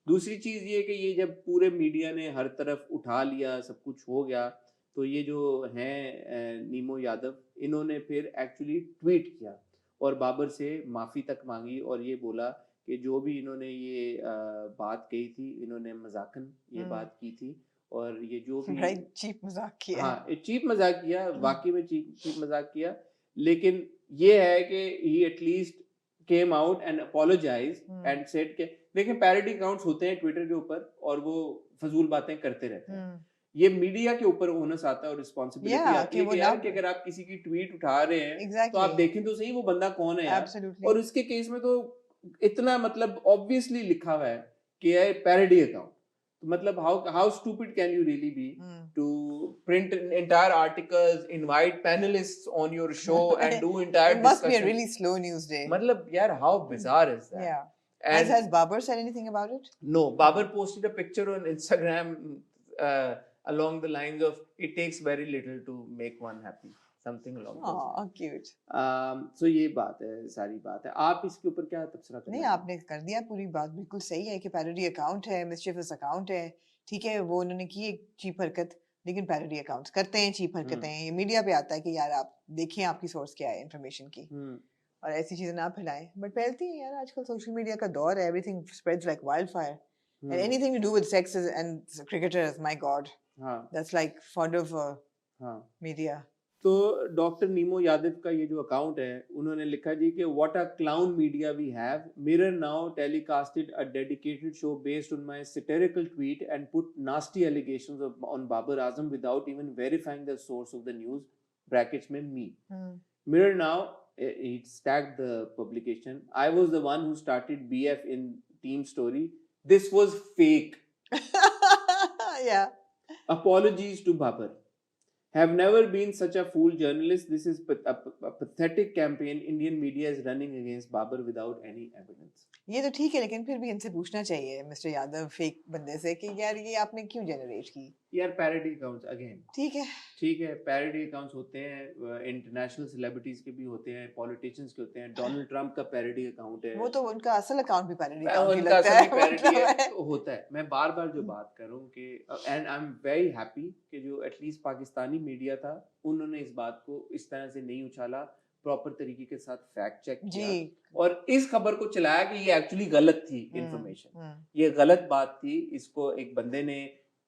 दूसरी चीज ये कि ये जब पूरे मीडिया ने हर तरफ उठा लिया, सब कुछ हो गया, तो ये जो हैं नीमो यादव, इन्होंने फिर एक्चुअली ट्वीट किया और बाबर से माफ़ी तक मांगी और ये बोला कि जो भी इन्होंने ये बात कही थी, इन्होंने मजाकन ये बात की थी, और ये जो भी चीप मजाक किया, हाँ चीप मजाक किया, वाकई में चीप मजाक किया, लेकिन ये है कि he at least came out and apologise and said के देखें, पैरोडी अकाउंट्स होते हैं ट्विटर के ऊपर और वो फजूल बातें करते रहते हैं। ये मीडिया के ऊपर ओनस आता है और रिस्पॉन्सिबिलिटी आती है कि यार कि अगर आप किसी की ट्वीट उठा रहे हैं तो आप देखें तो सही वो बंदा कौन है यार। और उसके केस में तो इतना मतलब ऑब्वियसली लिखा हुआ है कि ये पैरोडी अकाउंट, तो मतलब how stupid can you really be to print entire articles, invite panelists on your show and do entire it must discussion. be a really slow news day. मतलब यार how bizarre is that? Yeah. And has Babar said anything about it? No, Babar posted a picture on Instagram along the lines of it takes very little to make one happy, something along those lines. Oh, cute. So ये बात है, सारी बात है. आप इसके ऊपर क्या तबसरा करना नहीं, चाहेंगे? आपने कर दिया पूरी बात, बिल्कुल सही है कि पैरोडी अकाउंट है, मिस्chievous अकाउंट है, ठीक है, वो उन्होंने की एक चीप हरकत, लेकिन पैरोडी अकाउंट्स करते हैं चीप हरकतें, ये मीडिया पे आता है कि यार आप देखें आपकी सोर्स क्या है इन्फॉर्मेशन की, और ऐसी चीजें ना फैलाएं, बट फैलती हैं यार, आजकल सोशल मीडिया का दौर है, everything spreads like wild fire, and anything to do with sex and cricketers, my god, हाँ that's like fodder for हाँ. media. तो डॉक्टर नीमो यादव का ये जो अकाउंट है, उन्होंने लिखा जी कि what a clown media we have. Mirror now telecasted a dedicated show based on my satirical tweet and put nasty allegations on Babar Azam without even verifying the source of the news, brackets में me. Mirror now, it tagged the publication. I was the one who started BF in Team Story. This was fake. Yeah. Apologies to Babar. Have never been such a fool journalist. This is a pathetic campaign Indian media is running against Babar without any evidence. ये तो ठीक है, लेकिन फिर भी इनसे पूछना चाहिए मिस्टर यादव फेक बंदे से कि यार ये आपने क्यों जनरेट की. यार पैरोडी अकाउंट्स अगेन ठीक है, पैरोडी अकाउंट्स होते हैं, इंटरनेशनल सेलिब्रिटीज के भी होते हैं, पॉलिटिशियंस के होते हैं. डोनाल्ड ट्रंप का पैरोडी अकाउंट है, वो तो उनका असल अकाउंट भी पैरोडी अकाउंट ही उनका लगता असली है, पैरोडी है, मतलब तो होता है. मैं बार बार जो बात कर रहा हूँ कि and I am very happy कि जो एटलीस्ट पाकिस्तानी मीडिया था, उन्होंने इस बात को इस तरह से नहीं उछाला, प्रॉपर तरीके के साथ फैक्ट चेक किया और इस खबर को चलाया कि ये एक्चुअली गलत थी इंफॉर्मेशन, ये गलत बात थी. इसको एक बंदे ने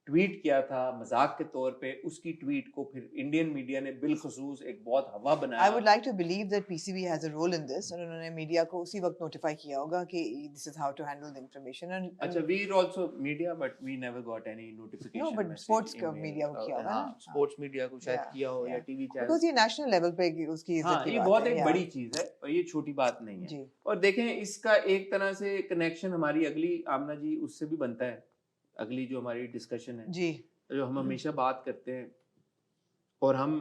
ट्वीट किया था मजाक के तौर पे, उसकी ट्वीट को फिर इंडियन मीडिया ने बिलखसूस एक बहुत हवा बनाया. I would like to believe that PCB has a role in this, और उन्होंने मीडिया को उसी वक्त नोटिफाई किया होगा कि this is how to handle the information. अच्छा, we are also media but we never got any notification. No, but sports का मीडिया को किया होगा ना. स्पोर्ट्स मीडिया को शायद किया हो या टीवी चैनल, because ये नेशनल लेवल पे उसकी इज्जत की ये बात बहुत है, एक बड़ी चीज है और ये छोटी बात नहीं है. और देखें इसका एक तरह से कनेक्शन हमारी अगली आमना जी उससे भी बनता है, अगली जो हमारी डिस्कशन है जी, जो हम हमेशा बात करते हैं और हम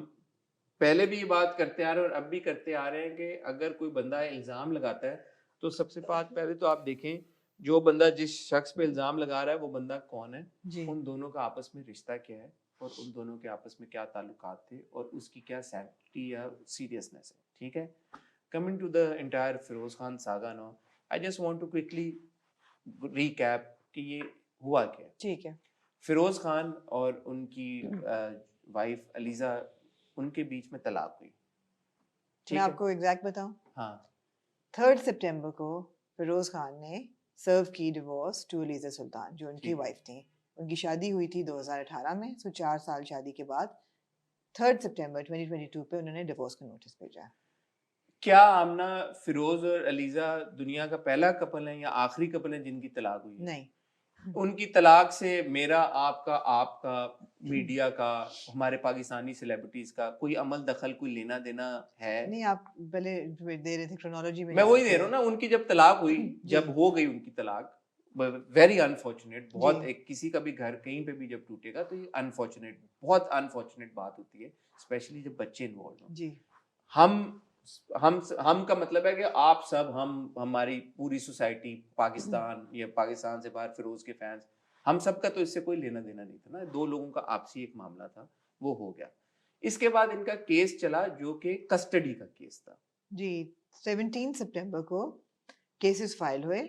पहले भी ये बात करते आ रहे हैं और अब भी करते आ रहे हैं कि अगर कोई बंदा इल्ज़ाम लगाता है तो सबसे पहले तो आप देखें जो बंदा जिस शख्स पे इल्ज़ाम लगा रहा है वो बंदा कौन है, उन दोनों का आपस में रिश्ता क्या है और उन दोनों के आपस में क्या ताल्लुकात थे और उसकी क्या सैंक्टिटी या सीरियसनेस है. ठीक है, coming to the entire Feroze Khan saga now, I just want to quickly recap कि ये हुआ क्या. ठीक है, फिरोज खान और उनकी वाइफ अलीजा, उनके बीच में तलाक हुई. मैं आपको एग्जैक्ट बताऊं, हाँ, 3 सितंबर को फिरोज खान ने सर्व की डिवोर्स टू अलीजा सुल्तान जो उनकी वाइफ थी. उनकी शादी हुई थी 2018 में, सो 4 साल शादी के बाद 3 सितंबर 2022 पे उन्होंने डिवोर्स का नोटिस भेजा. क्या आमना फिरोज और अलीजा दुनिया का पहला कपल है या आखिरी कपल है जिनकी तलाक हुई? नहीं, उनकी तलाक से मेरा आपका मीडिया का, हमारे पाकिस्तानी सेलिब्रिटीज का कोई अमल दखल, कोई लेना देना है? नहीं, आप पहले दे रहे थे क्रोनोलॉजी में. मैं वही दे रहा हूँ ना, उनकी जब तलाक हुई, जब हो गई उनकी तलाक, वेरी अनफॉर्चुनेट. बहुत एक किसी का भी घर कहीं पे भी जब टूटेगा तो ये अनफॉर्चुनेट, बहुत अनफॉर्चुनेट बात होती है, स्पेशली जब बच्चे इन्वॉल्व हो. जी, हम का मतलब है कि आप सब, हमारी पूरी सोसाइटी, पाकिस्तान या पाकिस्तान से बाहर फिरोज के फैंस, हम सब का तो इससे कोई लेना देना नहीं था ना. 2 लोगों का आपसी एक मामला था, वो हो गया. इसके बाद इनका केस चला जो कि कस्टडी का केस था. जी, 17 सितंबर को केसेस फाइल हुए.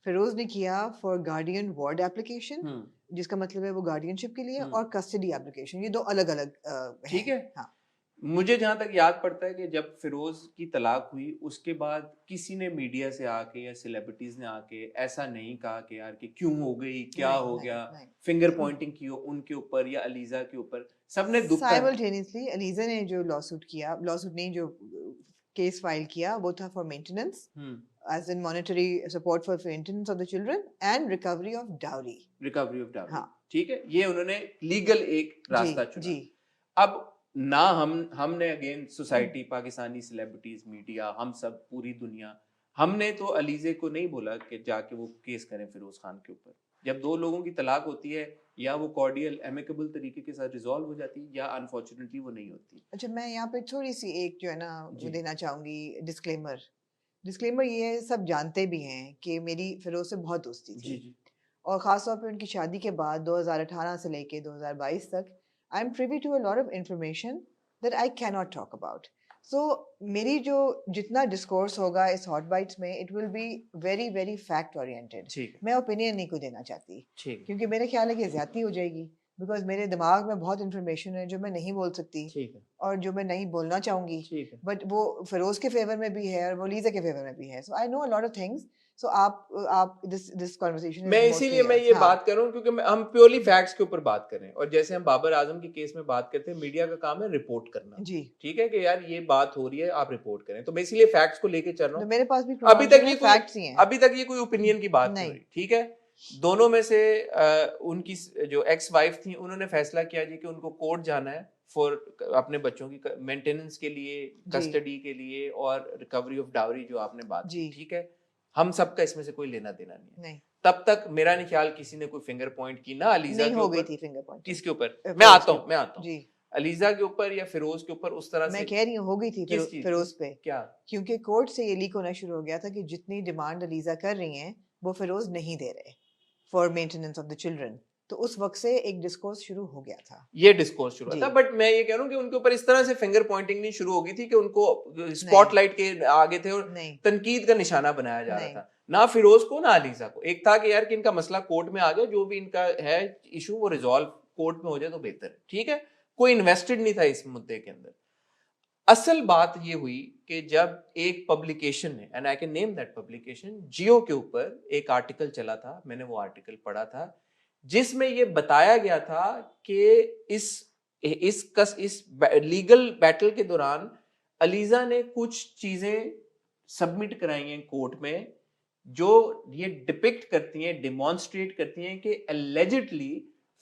फिरोज ने किया फॉर गार्डियन वार्ड एप्लीकेशन, जिसका मतलब है वो गार्डियनशिप के लिए, और कस्टडी एप्लीकेशन, ये 2 अलग अलग. ठीक है. हाँ, मुझे जहां तक याद पड़ता है कि जब फिरोज की तलाक हुई उसके बाद किसी ने मीडिया से आके या सेलिब्रिटीज ने आके ऐसा नहीं कहा कि यार कि क्यों हो गई, क्या हो गया, फिंगर पॉइंटिंग की हो उनके ऊपर या अलीजा के ऊपर. सबने दुख साइमल्टेनियसली अलीजा ने जो लॉसूट नहीं जो केस फाइल किया वो था for maintenance, as in monetary support for maintenance of the children and recovery of dowry. हाँ, ठीक है, ये उन्होंने लीगल एक रास्ता चुना. अब ना हमने again society, Pakistani celebrities, media, हम सब, पूरी दुनिया, हमने तो अलीजे को नहीं बोला कि जाके वो केस करें फिरोज खान के ऊपर. जब 2 लोगों की तलाक होती है या वो कॉर्डियल एमिकेबल तरीके के साथ रिजॉल्व हो जाती है या अनफॉर्चुनेटली वो नहीं होती. अच्छा, मैं यहाँ पे थोड़ी सी एक जो है ना वो देना चाहूंगी डिस्क्लेमर. ये सब जानते भी हैं कि मेरी फिरोज से बहुत दोस्ती थी. जी. और ख़ास तौर पे उनकी शादी के बाद 2018 से लेके 2022 तक I am privy to a lot of information that I can not talk about. So मेरी जो जितना डिस्कोर्स होगा इस हॉट बाइट्स में it will be very very fact oriented. ठीक है, मैं ओपिनियन नहीं को देना चाहती ठीक है, क्योंकि मेरे ख्याल है कि ज़्यादती हो जाएगी, बिकॉज मेरे दिमाग में बहुत इंफॉर्मेशन है जो मैं नहीं बोल सकती ठीक है, और जो मैं नहीं बोलना चाहूँगी, ठीक है। बट वो फिरोज के फेवर में भी है और वो लीजा के फेवर में भी है। So I know a lot of things. So आप दिस कन्वर्सेशन मैं इज इसीलिए मोस्टली मैं ये हाँ बात कर रहा हूँ क्योंकि हम प्योरली फैक्ट्स के ऊपर बात कर रहे हैं, और जैसे हम बाबर आजम के केस में बात करते हैं, मीडिया का काम है रिपोर्ट करना। जी। ठीक है कि यार ये बात हो रही है, आप रिपोर्ट करें, तो मैं इसीलिए फैक्ट्स को लेके चल रहा तो हूँ। मेरे पास भी अभी तक ये कोई फैक्ट्स ही हैं। अभी तक ये कोई ओपिनियन की बात नहीं हो नहीं। रही। ठीक है, दोनों में से उनकी जो एक्स वाइफ थी उन्होंने फैसला किया जी कि उनको कोर्ट जाना है फॉर अपने बच्चों की मेंटेनेंस के लिए, जी कस्टडी के लिए और रिकवरी ऑफ डावरी जो आपने बात की। जी ठीक है, हम सबका इसमें से कोई लेना देना नहीं है। नहीं तब तक मेरा नहीं ख्याल किसी ने कोई फिंगर पॉइंट की, ना अलीजा नहीं के हो गई ऊपर। थी फिंगर पॉइंटिंग किसके ऊपर? फिरोज मैं आता के हूँ, मैं आता हूँ। जी। अलीजा के ऊपर या फिरोज के ऊपर उस तरह मैं से कह रही हूँ हो गई थी किस चीज फिरोज पे, क्या? क्योंकि कोर्ट से ये लीक होना शुरू हो गया था कि जितनी डिमांड अलीजा कर रही हैं वो फिरोज नहीं दे रहे for maintenance of the children. तो उस वक्त से एक डिस्कोर्स शुरू हो गया था। ये डिस्कोर्स शुरू जी था, बट मैं ये कह रहा हूँ कि उनके ऊपर इस तरह से फिंगर पॉइंटिंग नहीं शुरू हो गई थी कि उनको नहीं स्पॉटलाइट के आगे थे और नहीं तनकीद का निशाना बनाया जा रहा नहीं था, ना फिरोज को ना अलीजा को। एक था कि यार कि इनका मसला कोर्ट में आ गया, जो भी इनका है इशू वो रिजॉल्व कोर्ट में हो जाए तो बेहतर है। ठीक है, कोई इन्वेस्टेड नहीं था इस मुद्दे के अंदर। असल बात ये हुई कि जब एक पब्लिकेशन ने, and I can name that publication, Geo के ऊपर एक आर्टिकल चला था, मैंने वो आर्टिकल पढ़ा था, जिसमें ये बताया गया था कि इस लीगल बैटल के दौरान अलीजा ने कुछ चीजें सबमिट कराई हैं कोर्ट में, जो ये डिपिक्ट करती हैं, डिमॉन्स्ट्रेट करती हैं कि एलिजिडली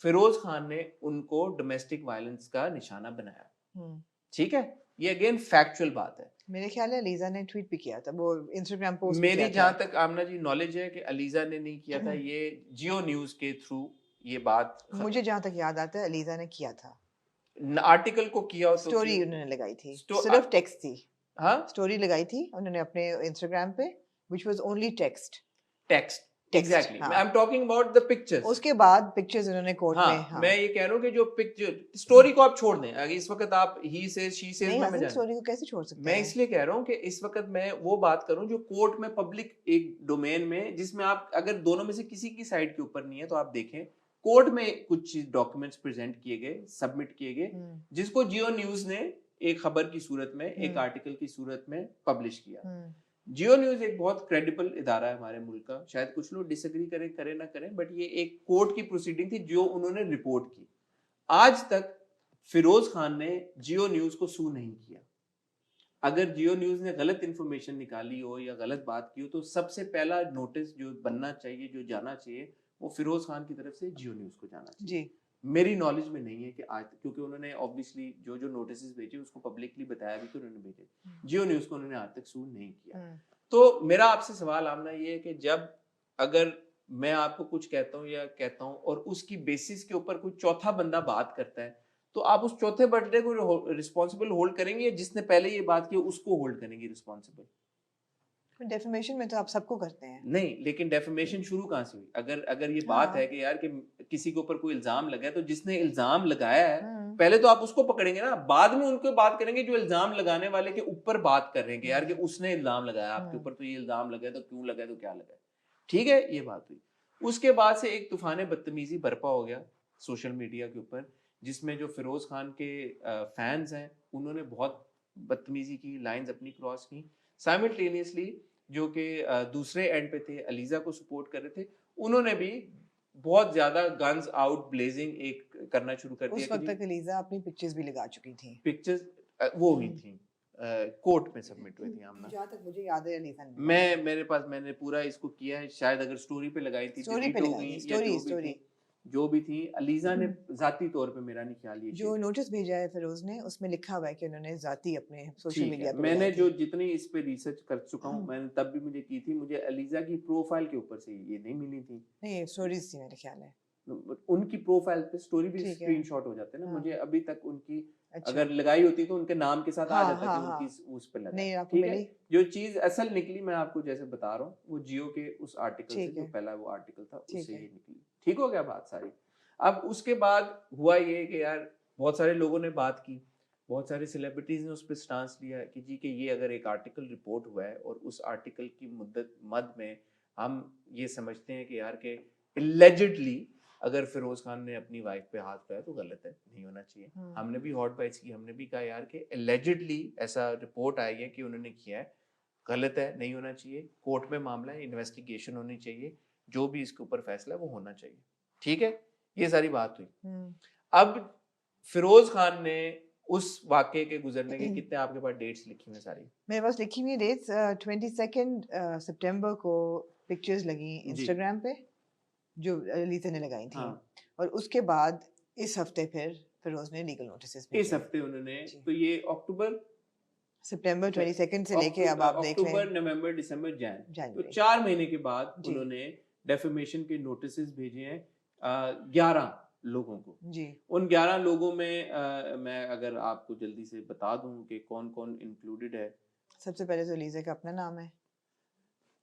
फिरोज खान ने उनको डोमेस्टिक वायलेंस का निशाना बनाया। हम्म। ठीक है, ये अगेन फैक्चुअल बात है। मेरे ख्याल है अलीजा ने ट्वीट भी किया था, वो इंस्टाग्राम पोस्ट भी मेरी किया था। जहां तक आमना जी नॉलेज है कि अलीजा ने नहीं किया था, ये जियो न्यूज के थ्रू ये बात मुझे जहां तक याद आता है अलीजा ने किया था, आर्टिकल को किया हो तो स्टोरी उन्होंने लगाई थी, स्टो- सिर्फ टेक्स्ट थी, हाँ, स्टोरी लगाई थी उन्होंने अपने इंस्टाग्राम पे which was only text text, text exactly. हाँ। I am talking about the pictures. उसके बाद पिक्चर्स उन्होंने कोर्ट में हाँ, हाँ मैं ये कह रहा हूँ कि जो पिक्चर स्टोरी को आप छोड़ दें, अगर इस वक्त आप ही से शी से नहीं मैं हसन जाने, स्टोरी को कैसे छोड़ सकते मैं हैं। इसलिए कह रहा हूँ कि इस वक्त मैं वो बात करूँ जो कोर्ट में पब्लिक एक डोमेन में, जिसमें आप अगर दोनों में से किसी की साइड के ऊपर नहीं है तो आप देखें कोर्ट में कुछ डॉक्यूमेंट्स प्रेजेंट किए गए, सबमिट किए गए, जिसको जियो न्यूज ने एक खबर की सूरत में, एक आर्टिकल की सूरत में पब्लिश किया। जियो न्यूज एक बहुत क्रेडिबल इदारा है हमारे मुल्क का, शायद कुछ लोग डिसएग्री करें, करें ना करें, बट ये एक कोर्ट की प्रोसीडिंग थी जो उन्होंने रिपोर्ट की। आज तक फिरोज खान ने जियो न्यूज को सू नहीं किया। अगर जियो न्यूज ने गलत इंफॉर्मेशन निकाली हो या गलत बात की हो तो सबसे पहला नोटिस जो बनना चाहिए, जो जाना चाहिए, वो फिरोज खान की तरफ से जियो न्यूज को जाना चाहिए। जी मेरी नॉलेज में नहीं है कि आज, क्योंकि उन्होंने ऑब्वियसली जो जो नोटिस भेजे उसको पब्लिकली बताया भी कि उन्होंने भेजे, जियो न्यूज को उन्होंने आज तक सू नहीं किया। तो मेरा आपसे सवाल आमना ये है कि जब अगर मैं आपको कुछ कहता हूँ या कहता हूँ और उसकी बेसिस के ऊपर कोई चौथा बंदा बात करता है, तो आप उस चौथे बंदे को रिस्पॉन्सिबल होल्ड करेंगे या जिसने पहले ये बात की उसको होल्ड करेंगे रिस्पॉन्सिबल? डेफिमेशन में तो आप सबको करते हैं। नहीं, लेकिन डेफिमेशन शुरू कहाँ से हुई? अगर अगर ये बात हाँ है कि यार कि किसी के ऊपर कोई इल्जाम लगा है, तो जिसने इल्जाम लगाया है पहले तो आप उसको पकड़ेंगे ना, बाद में उनको बात करेंगे जो इल्जाम लगाने वाले के ऊपर बात कर रहे हैं कि यार कि उसने इल्जाम लगाया आपके ऊपर, तो ये इल्जाम लगा है तो क्यों लगा है, तो क्या लगा है। ठीक है, ये बात हुई। उसके बाद से एक तूफान बदतमीजी बरपा हो गया सोशल मीडिया के ऊपर, जिसमें जो फिरोज खान के फैंस हैं उन्होंने बहुत बदतमीजी की, लाइंस अपनी क्रॉस की। साइमल्टेनियसली जो कि दूसरे एंड पे थे, अलीजा को सपोर्ट कर रहे थे, उन्होंने भी बहुत ज्यादा गन्स आउट ब्लेजिंग एक करना शुरू कर दिया। उस वक्त तक अलीजा अपनी पिक्चर्स भी लगा चुकी थी। पिक्चर्स वो हुई थी कोर्ट में सबमिट हुई थी। आमना जहाँ तक मुझे याद है अलीजा ने मैं मेरे पास मैंने पूरा इसको किया है, शायद अगर स्टोरी पे लगाई थी, स्टोरी पे डिलीट हो लगाई गई थी, या स्टोरी जो भी स्टोरी थी, जो भी थी। अलीजा ने जाती तौर पे, मेरा नहीं ख्याल ये जो नोटिस भेजा है फिरोज ने उसमें लिखा हुआ है कि उन्होंने जाती अपने सोशल ठीक मीडिया है। पे मैंने लगाई जो थी। जितनी इस पे रिसर्च कर चुका हूँ, मैंने तब भी मुझे की थी, मुझे अलीजा की प्रोफाइल के ऊपर से ये नहीं मिली थी। नहीं स्टोरीज थी मेरे ख्याल है। उनकी प्रोफाइल पे स्टोरी भी ठीक है स्क्रीनशॉट हो जाते हैं ना, हाँ मुझे अभी तक उनकी अच्छा अगर लगाई होती तो उनके नाम के साथ आ हाँ जाता हाँ कि हाँ उनकी उस पे लगा है। नहीं आपको ठीक है, मिली जो चीज असल निकली मैं आपको जैसे बता रहा हूँ, वो जियो के उस आर्टिकल से, ठीक जो है पहला वो आर्टिकल था ठीक उससे है ये निकली। ठीक हो गया बात सारी। अब उसके बाद हुआ ये कि यार बहुत सारे लोगों ने बात की, बहुत सारे सेलिब्रिटीज ने उस पर स्टांस लिया कि जी कि ये अगर एक आर्टिकल रिपोर्ट हुआ है और उस आर्टिकल की मुद्दत मद में हम ये समझते हैं कि यार के एलिजिडली अगर फिरोज खान ने अपनी वाइफ पे हाथ पाया तो गलत है, नहीं होना चाहिए। हमने भी हॉट बाइट्स की, हमने भी कहा यार कि एलिजिडली ऐसा रिपोर्ट आई है कि उन्होंने किया है, गलत है, नहीं होना चाहिए, कोर्ट में मामला है, इन्वेस्टिगेशन होनी चाहिए, जो भी इसके ऊपर फैसला है वो होना चाहिए। ठीक है, ये सारी बात हुई। अब फिरोज खान ने उस वाकये के गुजरने के कितने आपके पास डेट्स लिखी हुई सारी? मेरे पास लिखी हुई डेट्स 22 सितंबर को पिक्चर्स लगी जी इंस्टाग्राम पे जो लीसा ने लगाई थी हाँ, और उसके बाद इस हफ्ते फिर फिरोज ने लीगल नोटिस इस भेजे हफ्ते उन्होंने, जी तो ये अक्टूबर सितंबर 22 से लेके अब आप देख अक्टूबर, लें नवंबर, दिसंबर, जैन, तो जनवरी 4 महीने के बाद जी उन्होंने डेफेमेशन के नोटिस भेजे हैं 11 लोगों को। जी उन 11 लोगों में मैं अगर आपको जल्दी से बता दूं कि कौन कौन इंक्लूडेड है। सबसे पहले तो लीजा का अपना नाम है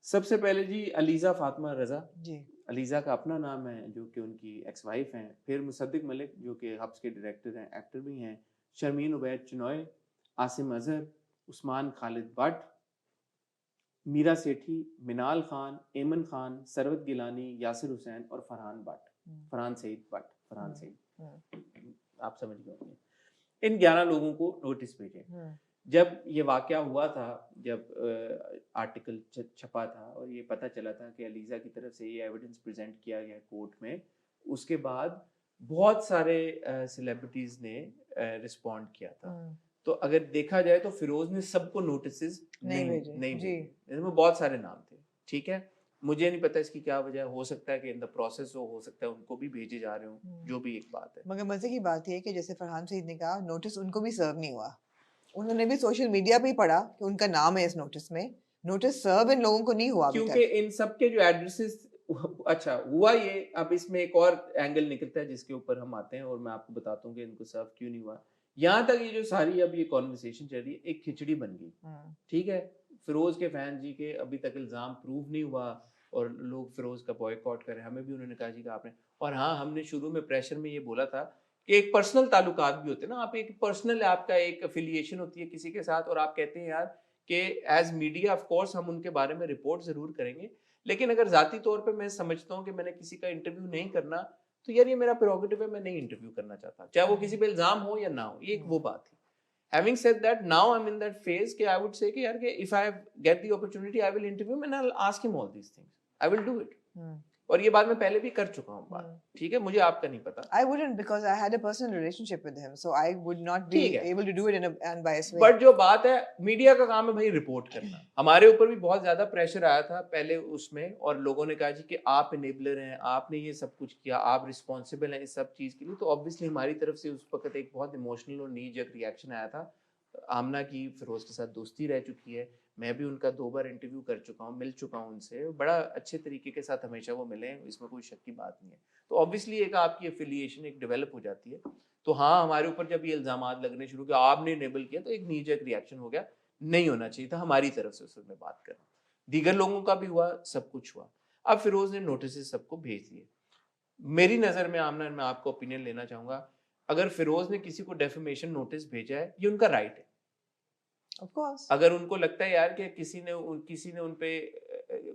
सबसे पहले जी अलीजा फातिमा रजा, जी अलीजा का अपना नाम है जो कि उनकी एक्स वाइफ हैं। फिर मुसद्दिक मलिक जो कि हब्स के डायरेक्टर हैं, एक्टर भी हैं। शर्मीन उबैद चिनॉय, आसिम अजहर, उस्मान खालिद भट्ट, मीरा सेठी, मिनाल खान, एमन खान, सरवत गिलानी, यासिर हुसैन और फरहान भट्ट, फरहान सईद भट्ट, फरहान सईद, आप समझ गए होंगे। इन 11 लोगों को नोटिस भेजे। जब ये वाकया हुआ था, जब आर्टिकल छपा था और ये पता चला था कि अलीजा की तरफ से ये एविडेंस प्रेजेंट किया गया कोर्ट में, उसके बाद बहुत सारे सेलिब्रिटीज ने रिस्पॉन्ड किया था। तो अगर देखा जाए तो फिरोज ने सबको नोटिस नहीं भेजे नहीं जी भेजे, इसमें बहुत सारे नाम थे। ठीक है, मुझे नहीं पता इसकी क्या वजह हो सकता है कि इन द प्रोसेस हो सकता है उनको भी भेजे जा रहे हो, जो भी एक बात है। मगर मजे की बात यह है कि जैसे फरहान सईद ने कहा नोटिस उनको भी सर्व नहीं हुआ उन्होंने भी सोशल मीडिया पे ही पढ़ा कि उनका नाम है इस नोटिस में नोटिस सर्व इन लोगों को नहीं हुआ अभी क्योंकि तक इन सब के जो एड्रेसेस, अच्छा हुआ ये, अब इसमें एक और एंगल निकलता है जिसके ऊपर हम आते हैं और मैं आपको बताता हूँ कि इनको सर्व क्यों नहीं हुआ। यहाँ तक ये जो सारी अब ये कॉन्वर्सेशन चल रही है, एक खिचड़ी बन गई। ठीक है, फिरोज के फैन जी के अभी तक इल्जाम प्रूव नहीं हुआ और लोग फिरोज का बॉयकॉट कर रहे हैं। हमें भी उन्होंने कहा जी कि आपने, और हाँ हमने शुरू में प्रेशर में ये बोला था कि एक पर्सनल ताल्लुकात भी होते हैं ना, आप एक पर्सनल आपका एक एफिलिएशन होती है किसी के साथ और आप कहते हैं यार कि एज मीडिया ऑफ कोर्स हम उनके बारे में रिपोर्ट जरूर करेंगे, लेकिन अगर जाती तौर पे मैं समझता हूँ कि मैंने किसी का इंटरव्यू नहीं करना, तो यार ये मेरा प्रेरोगेटिव है, मैं नहीं इंटरव्यू करना चाहता, चाहे वो किसी पे इल्जाम हो या ना हो। ये एक वो बात थी। Having said that, now I'm in that phase कि I would say कि यार कि if I get the opportunity, I will interview him and I'll ask him all these things. I will do it. और ये बात मैं पहले भी कर चुका हूँ बात। ठीक है, मुझे आपका नहीं पता। I wouldn't because I had a personal relationship with him, so I would not be ठीक है, able to do it in an unbiased way. But जो बात है, मीडिया का काम है भाई रिपोर्ट करना। हमारे ऊपर भी बहुत ज्यादा प्रेशर आया था पहले उसमें और लोगों ने कहा जी कि आप इनेबलर हैं, आपने ये सब कुछ किया, आप रिस्पॉन्सिबल हैं इस सब चीज के लिए। तो ऑब्वियसली हमारी तरफ से उस वक्त एक बहुत इमोशनल और नी जग रिएक्शन आया था। आमना की फिरोज के साथ दोस्ती रह चुकी है, मैं भी उनका 2 बार इंटरव्यू कर चुका हूँ, मिल चुका हूँ उनसे, बड़ा अच्छे तरीके के साथ हमेशा वो मिले हैं, इसमें कोई शक की बात नहीं है। तो ऑब्वियसली एक आपकी एफिलिएशन एक डेवलप हो जाती है। तो हाँ, हमारे ऊपर जब ये इल्जाम लगने शुरू किया, आपने इनेबल किया, तो एक नी जग रिएक्शन हो गया, नहीं होना चाहिए था हमारी तरफ से। उसमें बात कर रहा हूँ, दीगर लोगों का भी हुआ, सब कुछ हुआ। अब फिरोज ने नोटिस सबको भेज दिए। मेरी नजर में आमना, मैं आपको ओपिनियन लेना चाहूंगा, अगर फिरोज ने किसी को डेफेमेशन नोटिस भेजा है, ये उनका राइट है। Of course. अगर उनको लगता है यार कि किसी ने उन पे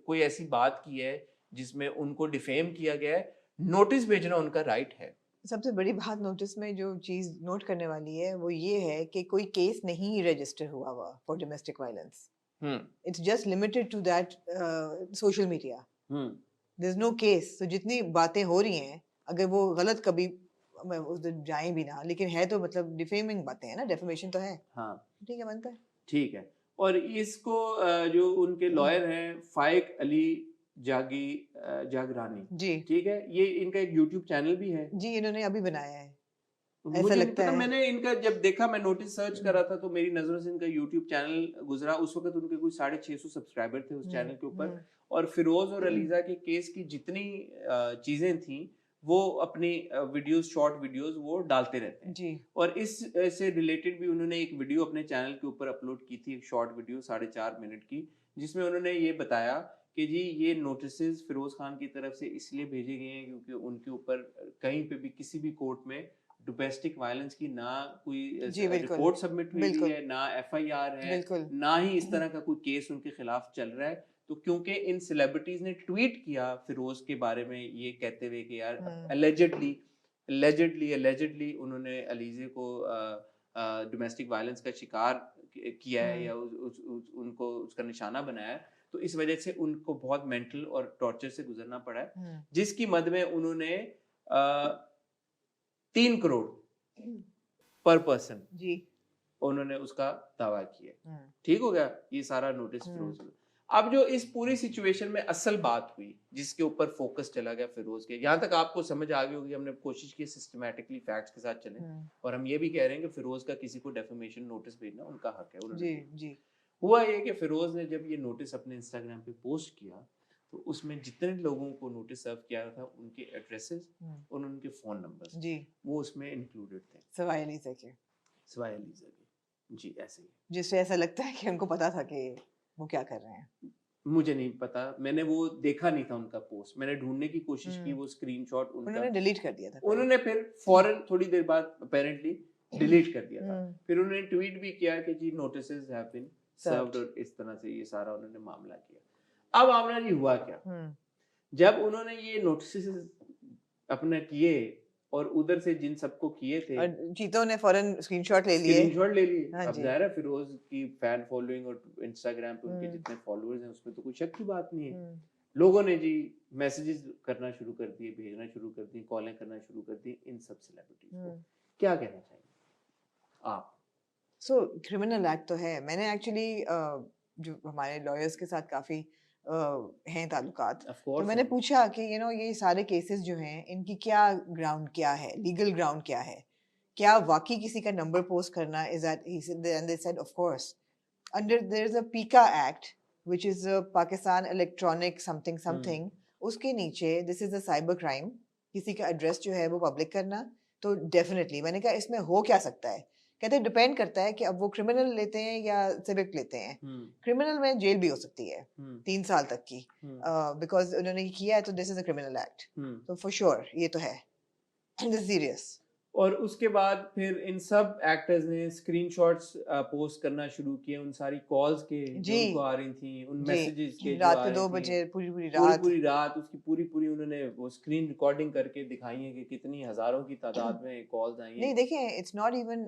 कोई ऐसी बात की है जिसमें उनको डिफेम किया गया है, नोटिस भेजना उनका राइट है। सबसे बड़ी बात नोटिस में जो चीज नोट करने वाली है वो ये है कि कोई केस नहीं रजिस्टर हुआ हुआ for domestic violence. It's just limited to that social media. There is no case. तो जितनी बातें हो रही हैं, अगर वो गलत कभी उस दिन जाए भी ना, लेकिन है तो मतलब डिफेमिंग बातें हैं ना, डेफेमेशन तो है। हाँ ठीक है, बनता है। ठीक है। और इसको जो उनके लॉयर हैं फाइक अली जागरानी जी ठीक है, ये इनका एक यूट्यूब चैनल भी है जी, इन्होंने अभी बनाया है, ऐसा मुझे नहीं लगता पता, है। मैंने इनका जब देखा, मैं नोटिस सर्च कर रहा था तो मेरी नजरों से इनका यूट्यूब चैनल गुजरा। उस वक्त उनके कोई 650 सब्सक्राइबर थे उस चैनल के ऊपर। और फिरोज और अलीजा के केस की जितनी चीजें थी वो अपनी वीडियोस, शॉर्ट वीडियोस वो डालते रहते हैं। जी और इस से रिलेटेड भी उन्होंने एक वीडियो अपने चैनल के ऊपर अपलोड की थी, एक शॉर्ट वीडियो 4.5 मिनट की, जिसमें उन्होंने ये बताया कि जी ये नोटिसेस फिरोज खान की तरफ से इसलिए भेजे गए हैं क्योंकि उनके ऊपर कहीं पे भी किसी भी कोर्ट में डोमेस्टिक वायलेंस की ना कोई जी बिल्कुल रिपोर्ट सबमिट हुई हुई बिल्कुल है, ना एफआईआर है, बिल्कुल ना ही इस तरह का कोई केस उनके खिलाफ चल रहा है। तो क्योंकि इन सेलिब्रिटीज ने ट्वीट किया फिरोज के बारे में ये कहते हुए कि यार एलिजिडली एलिजिडली उन्होंने अलीजे को डोमेस्टिक वायलेंस का शिकार किया है या उनको उसका निशाना बनाया है, तो इस वजह से उनको बहुत मेंटल और टॉर्चर से गुजरना पड़ा है, जिसकी मद में उन्होंने 3 करोड़ पर पर्सन जी उन्होंने उसका दावा किया। ठीक हो गया, ये सारा नोटिस फिरोज को। अब जो इस पूरी सिचुएशन में असल बात हुई जिसके ऊपर फोकस चला गया फिरोज के, यहाँ तक आपको समझ आ गई होगी, हमने कोशिश की सिस्टमैटिकली फैक्ट्स के साथ चले और हम ये भी कह रहे हैं कि फिरोज का किसी को डेफेमेशन नोटिस भेजना उनका हक है, उन्होंने जी हुआ ये कि फिरोज ने जब ये नोटिस अपने इंस्टाग्राम पे पोस्ट किया तो उसमें जितने लोगों को नोटिस सर्व किया था उनके एड्रेसेस और उनके फोन नंबर्स जी वो उसमें इंक्लूडेड थे, सवाई नहीं सके सिवाय एलिजा के। जी ऐसे ही, जिससे ऐसा लगता है कि उनको पता था कि वो क्या कर रहे हैं। मुझे नहीं पता, मैंने वो देखा नहीं था उनका पोस्ट, मैंने ढूंढने की कोशिश की वो स्क्रीनशॉट उनका, उन्होंने डिलीट कर दिया था फिर। उन्होंने फिर फौरन थोड़ी देर बाद अपेरेंटली डिलीट कर दिया था। फिर उन्होंने ट्वीट भी किया कि जी नोटिसेस हैव बीन सर्व्ड और इस तरह से ये सारा उन्होंने मामला किया। अब आमना जी हुआ क्या, जब उन्होंने ये नोटिसेस अपने किए और उधर से जिन सबको किए थे और चीतों ने फौरन स्क्रीनशॉट ले लिए। स्क्रीनशॉट ले लिए। हाँ अब जी। जाहिर है फिरोज की फैन फॉलोइंग और इंस्टाग्राम पे उनके जितने फॉलोअर्स हैं उसमें तो कोई शक की बात नहीं है। लोगों ने जी मैसेजेस करना शुरू कर दिए, भेजना शुरू कर दिए, कॉलें करना शुरू कर दी इन सब सेलिब्रिटीज को। क्या कहना चाहिए आप? सो क्रिमिनल एक्ट तो है। मैंने एक्चुअली जो हमारे लॉयर्स के साथ काफी हैं ताल्लुकात, तो मैंने पूछा कि ये सारे केसेस जो हैं इनकी क्या ग्राउंड क्या है, लीगल ग्राउंड क्या है, क्या वाकई किसी का नंबर पोस्ट करना is that, and they said of course under there is a PECA act which is a Pakistan electronic something something, उसके नीचे this is a cyber crime, किसी का एड्रेस जो है वो पब्लिक करना। तो डेफिनेटली मैंने कहा इसमें हो क्या सकता है, कहते डिपेंड करता है कि अब वो क्रिमिनल लेते हैं या सिविक लेते हैं। क्रिमिनल में जेल भी हो सकती है 3 साल तक की, बिकॉज उन्होंने ये किया है, तो this is a criminal act, तो फॉर श्योर ये तो है, दिस सीरियस। और उसके बाद फिर इन सब एक्टर्स ने स्क्रीनशॉट्स पोस्ट करना शुरू किए उन सारी कॉल्स के जो उनको आ रही थी, उन मैसेजेस के जो रात आ के रहे 2 थे, बजे पूरी पूरी रात उसकी पूरी उन्होंने वो स्क्रीन रिकॉर्डिंग करके दिखाई है कि कितनी हजारों की तादाद में कॉल्स आई हैं। नहीं देखिए, it's not even,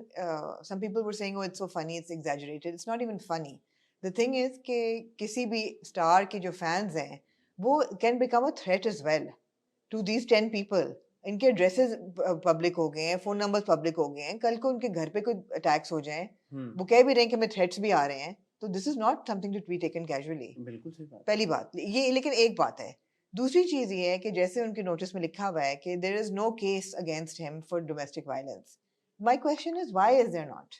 some people were saying, oh it's so funny, it's exaggerated, it's not even funny. The thing is कि किसी भी स्टार के जो फैंस हैं वो can become a threat as well to these 10 people. इनके addresses public हो गए हैं, फोन नंबर्स पब्लिक हो गए हैं, कल को उनके घर पे कोई अटैक्स हो जाएं, वो कह भी रहे हैं कि हमें थ्रेट्स भी आ रहे हैं, तो this is not something to be taken casually. बिल्कुल सही बात। पहली बात ये, लेकिन एक बात है, दूसरी चीज ये है कि जैसे उनके नोटिस में लिखा हुआ है कि there is no case against him for domestic violence. My question is why is there not?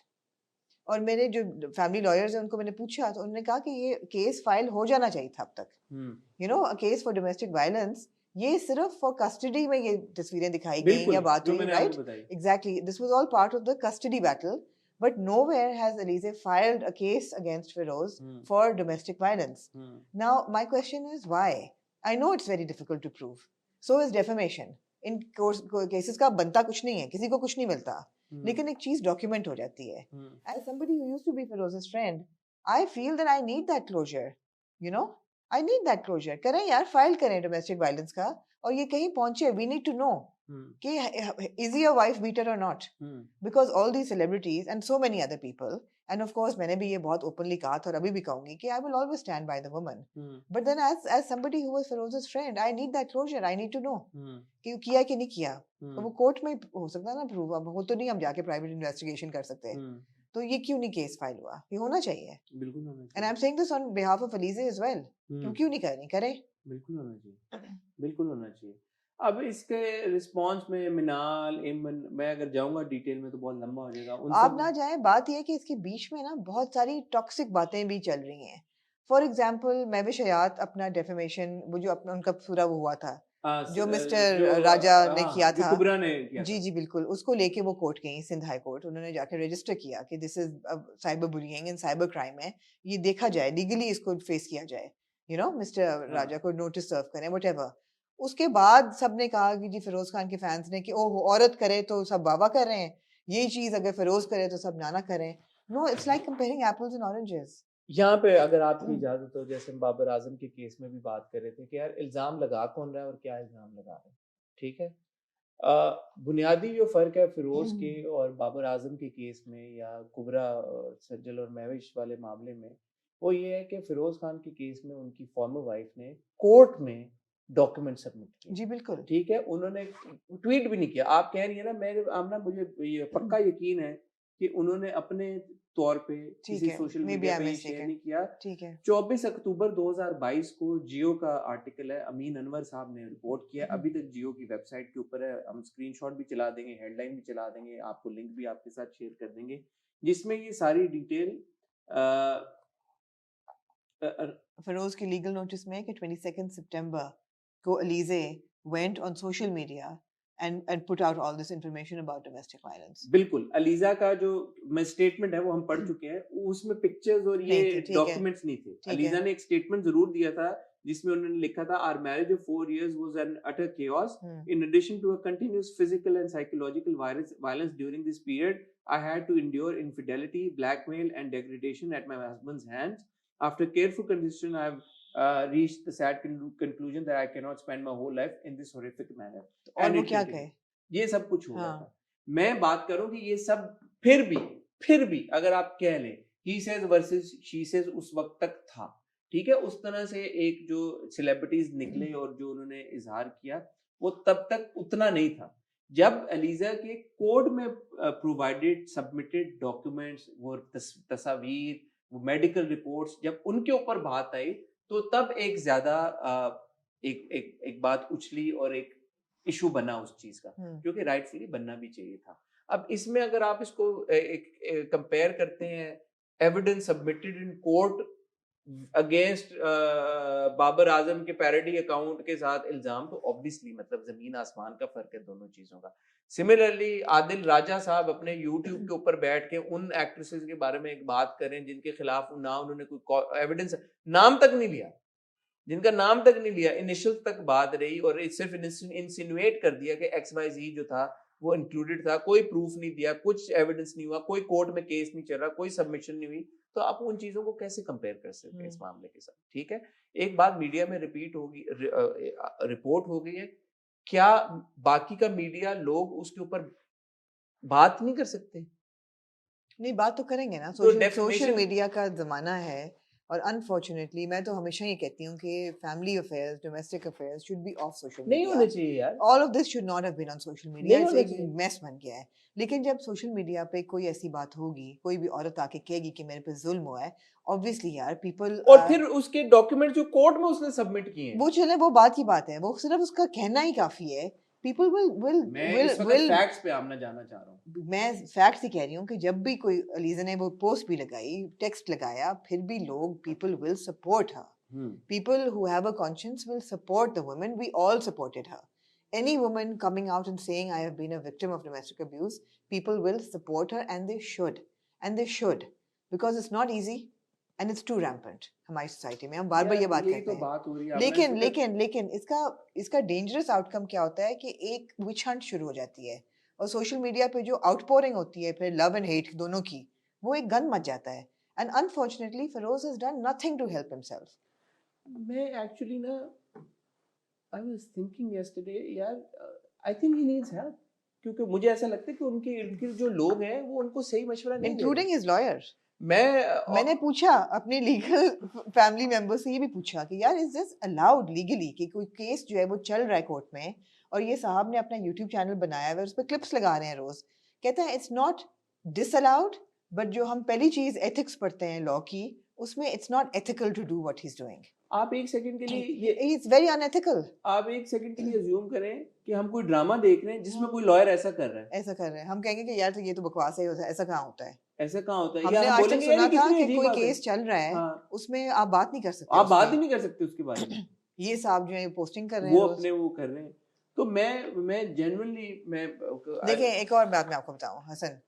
और मेरे जो फैमिली लॉयर्स हैं उनको मैंने पूछा तो उन्होंने कहा कि ये केस फाइल हो जाना चाहिए था अब तक। A case for domestic violence, ये सिर्फ फॉर कस्टडी में ये तस्वीरें दिखाई गई या बात हुई, right? Exactly, this was all part of the custody battle, but nowhere has Elise filed a case against Feroz for domestic violence. Now my question is why? I know it's very difficult to prove. So is defamation. In cases का बनता कुछ नहीं है, किसी को कुछ नहीं मिलता, लेकिन एक चीज डॉक्यूमेंट हो जाती है। As somebody who used to be Feroz's friend, I feel that I need that closure. I need that closure. करें यार, फाइल करें डोमेस्टिक वायलेंस का, और ये कहीं पहुंचे, we need to know कि is he a wife beater or not? Because all these celebrities and so many other people, and of course मैंने भी ये बहुत openly कहा था और अभी भी कहूंगी कि I will always stand by the woman. But then as somebody who was Feroz's friend, I need that closure. I need to know कि किया कि नहीं किया। तो वो कोर्ट में हो सकता है ना प्रूव, अब वो तो नहीं हम जाके प्राइवेट इन्वेस्टिगेशन कर सकते। तो ये क्यों नहीं केस फाइल हुआ? ये होना चाहिए। बिल्कुल होना चाहिए। And I'm saying this on behalf of Elise as well. क्यों नहीं करनी, करें। बिल्कुल होना चाहिए, बिल्कुल होना चाहिए। अब इसके रिस्पांस में मिनाल, इमन, मैं अगर जाऊंगा डिटेल में तो बहुत लंबा हो जाएगा। आप ना जाएं, बात यह है कि इसके बीच में ना बहुत सारी टॉक्सिक बातें भी चल रही हैं। फॉर एग्जाम्पल महविश हयात अपना डेफेमेशन, वो जो अपना उनका पूरा वो हुआ था, जो मिस्टर राजा ने किया जो था, कुबरा ने किया जी था। जी बिल्कुल, उसको लेके वो कोर्ट गई, सिंध हाई कोर्ट, उन्होंने जाकर रजिस्टर किया कि this is cyber bullying and cyber crime है, ये देखा जाए, लीगली इसको फेस किया जाए, मिस्टर हाँ राजा को नोटिस सर्व करें, व्हाटएवर। उसके बाद सबने कहा कि जी फिरोज खान के फैंस ने कि ओह औरत करे तो सब बाबा कर रहे हैं, यही चीज अगर फिरोज करे तो सब नाना करें। No, it's like comparing apples and oranges. यहाँ पे अगर आपकी इजाजत हो, जैसे हम बाबर आजम के केस में भी बात कर रहे थे कि यार इल्जाम लगा कौन रहा है और क्या इल्जाम लगा रहे हैं, ठीक है। बुनियादी जो फ़र्क है फिरोज़ के और बाबर आज़म के केस में या कुबरा सज्जल और महविश वाले मामले में, वो ये है कि फिरोज़ खान के केस में उनकी फॉर्मर वाइफ ने कोर्ट में डॉक्यूमेंट सबमिट किए, जी बिल्कुल। ठीक है। उन्होंने ट्वीट भी नहीं किया। आप कह रही है ना, मैं आमना मुझे ये पक्का यकीन है कि उन्होंने अपने तौर पे ठीक किसी है, सोशल मे बी मीडिया आई पे ये शेयर मिस्टेकन, नहीं किया। ठीक है। 24 अक्टूबर 2022 को जियो का आर्टिकल है, अमीन अनवर साहब ने रिपोर्ट किया, अभी तक जियो की वेबसाइट के ऊपर है, हम स्क्रीनशॉट भी चला देंगे, हेडलाइन भी चला देंगे, आपको लिंक भी आपके साथ शेयर कर देंगे, जिसमें ये सारी डिटेल फिरोज की लीगल नोटिस में कि 22 सितंबर को Alizeh went on social media and put out all this information about domestic violence. बिल्कुल। अलीजा का जो स्टेटमेंट है वो हम पढ़ चुके हैं, उसमें पिक्चर्स और ये नहीं थे, ठीक है, डॉक्यूमेंट्स नहीं थे। ठीक है। अलीजा ने एक स्टेटमेंट जरूर दिया था जिसमें उन्होंने लिखा था, our marriage of 4 years was an utter chaos. In addition to a continuous physical and psychological violence during this period, I had to endure infidelity, blackmail and degradation at my husband's hands. After careful consideration, I have reached the sad conclusion that I cannot spend my whole life in this horrific manner. और And वो it क्या continued. कहे? ये सब कुछ हो रहा हाँ। था। मैं बात करूं कि ये सब फिर भी अगर आप कह लें he says versus she says उस वक्त तक था, ठीक है। उस तरह से एक जो सेलिब्रिटीज निकले और जो उन्होंने इजहार किया, वो तब तक उतना नहीं था। जब अलीजा के कोर्ट में प्रोवाइडेड सबमिटेड डॉक्यूमेंट्स, वो तस्वीर, वो मेडिकल रिपोर्ट्स, जब उनके ऊपर बात आई, तो तब एक ज्यादा एक बात उछली और एक इशू बना उस चीज का, जो कि राइटफुली बनना भी चाहिए था। अब इसमें अगर आप इसको एक कंपेयर करते हैं, evidence submitted in court against Babar Azam के पैरोडी अकाउंट के साथ इल्जाम, तो ऑब्वियसली मतलब जमीन आसमान का फर्क है दोनों चीजों का। सिमिलरली आदिल राजा साहब अपने यूट्यूब के ऊपर बैठ के उन एक्ट्रेसेस के बारे में एक बात करें जिनके खिलाफ ना उन्होंने कोई एविडेंस, नाम तक नहीं लिया, जिनका नाम तक नहीं लिया, इनिशियल तक बात रही और सिर्फ इंसिनुएट कर दिया कि XYZ जो था वो इंक्लूडेड था, कोई प्रूफ नहीं दिया, कुछ एविडेंस नहीं हुआ, कोई कोर्ट में केस नहीं चल रहा, कोई सबमिशन नहीं हुई, तो आप उन चीजों को कैसे कंपेयर कर सकते हैं इस मामले के साथ, ठीक है। एक बात मीडिया में रिपीट होगी, रिपोर्ट हो गई है, क्या बाकी का मीडिया लोग उसके ऊपर बात नहीं कर सकते? नहीं, बात तो करेंगे ना, तो सोशल मीडिया का जमाना है, और अनफॉर्चुनेटली मैं तो हमेशा ये कहती हूँ कि family affairs, domestic affairs should be of social नहीं मीडिया। होने चाहिए यार, all of this should not have been on social media, नहीं इट्स होना एक चाहिए। मेस बन गया है। लेकिन जब सोशल मीडिया पे कोई ऐसी बात होगी, कोई भी औरत आके कहेगी कि मेरे पे जुल्म हुआ है, ऑब्वियसली यार पीपल, और फिर उसके डॉक्यूमेंट जो कोर्ट में उसने सबमिट किए हैं, वो चले, वो बात की बात है, वो सिर्फ उसका कहना ही काफी है। पीपल मैं इस वक्त फैक्ट्स पे आमना जाना चाह रहा हूँ। मैं फैक्ट्स ही कह रही हूँ कि जब भी कोई अलीजा ने वो पोस्ट भी लगाई, टेक्स्ट लगाया, फिर भी लोग, people will support her, people who have a conscience will support the woman. We all supported her. Any woman coming out and saying I have been a victim of domestic abuse, people will support her, and they should, because it's not easy and it's too rampant हमारी society में। हम बार बार ये बात करते हैं, लेकिन इसका dangerous outcome क्या होता है कि एक विच हंट शुरू हो जाती है, और सोशल मीडिया पे जो आउटपोरिंग होती है फिर लव एंड हेट दोनों की, वो एक गन मच जाता है। And unfortunately Feroze has done nothing to help himself. मैं एक्चुअली ना, आई वाज थिंकिंग यस्टरडे यार, I think he needs help, क्योंकि मुझे ऐसा लगता है कि उनके इर्द गिर्द जो लोग हैं वो उनको सही मशवरा नहीं दे रहे। Including his lawyer. मैंने पूछा अपने लीगल फैमिली मेंबर से, ये भी पूछा कि यार इज दिस अलाउड लीगली कि कोई केस जो है वो चल रहा है कोर्ट में, और ये साहब ने अपना यूट्यूब चैनल बनाया है, उस पर क्लिप्स लगा रहे हैं रोज। कहते हैं इट्स नॉट डिसअलाउड, बट जो हम पहली चीज एथिक्स पढ़ते हैं लॉ की, उसमें it's not ethical to do what he is doing. आप एक सेकंड के लिए ये इट्स वेरी अनएथिकल। आप एक सेकंड के लिए अज्यूम करें कि हम कोई ड्रामा देख रहे हैं जिसमें कोई लॉयर ऐसा कर रहा है, हम कहेंगे कि यार तो ये तो बकवास है, ऐसा कहाँ होता है, ऐसा कहाँ होता है। हमने आज तक सुना था कि कोई केस चल रहा है, हाँ, उसमें आप बात नहीं कर सकते, आप बात ही नहीं कर सकते उसके बारे में। ये साहब जो है पोस्टिंग कर रहे वो हैं रोज। अपने वो कर रहे हैं। तो मैं जेन्युइनली मैं देखिए एक और बात मैं आपको बताऊं हसन,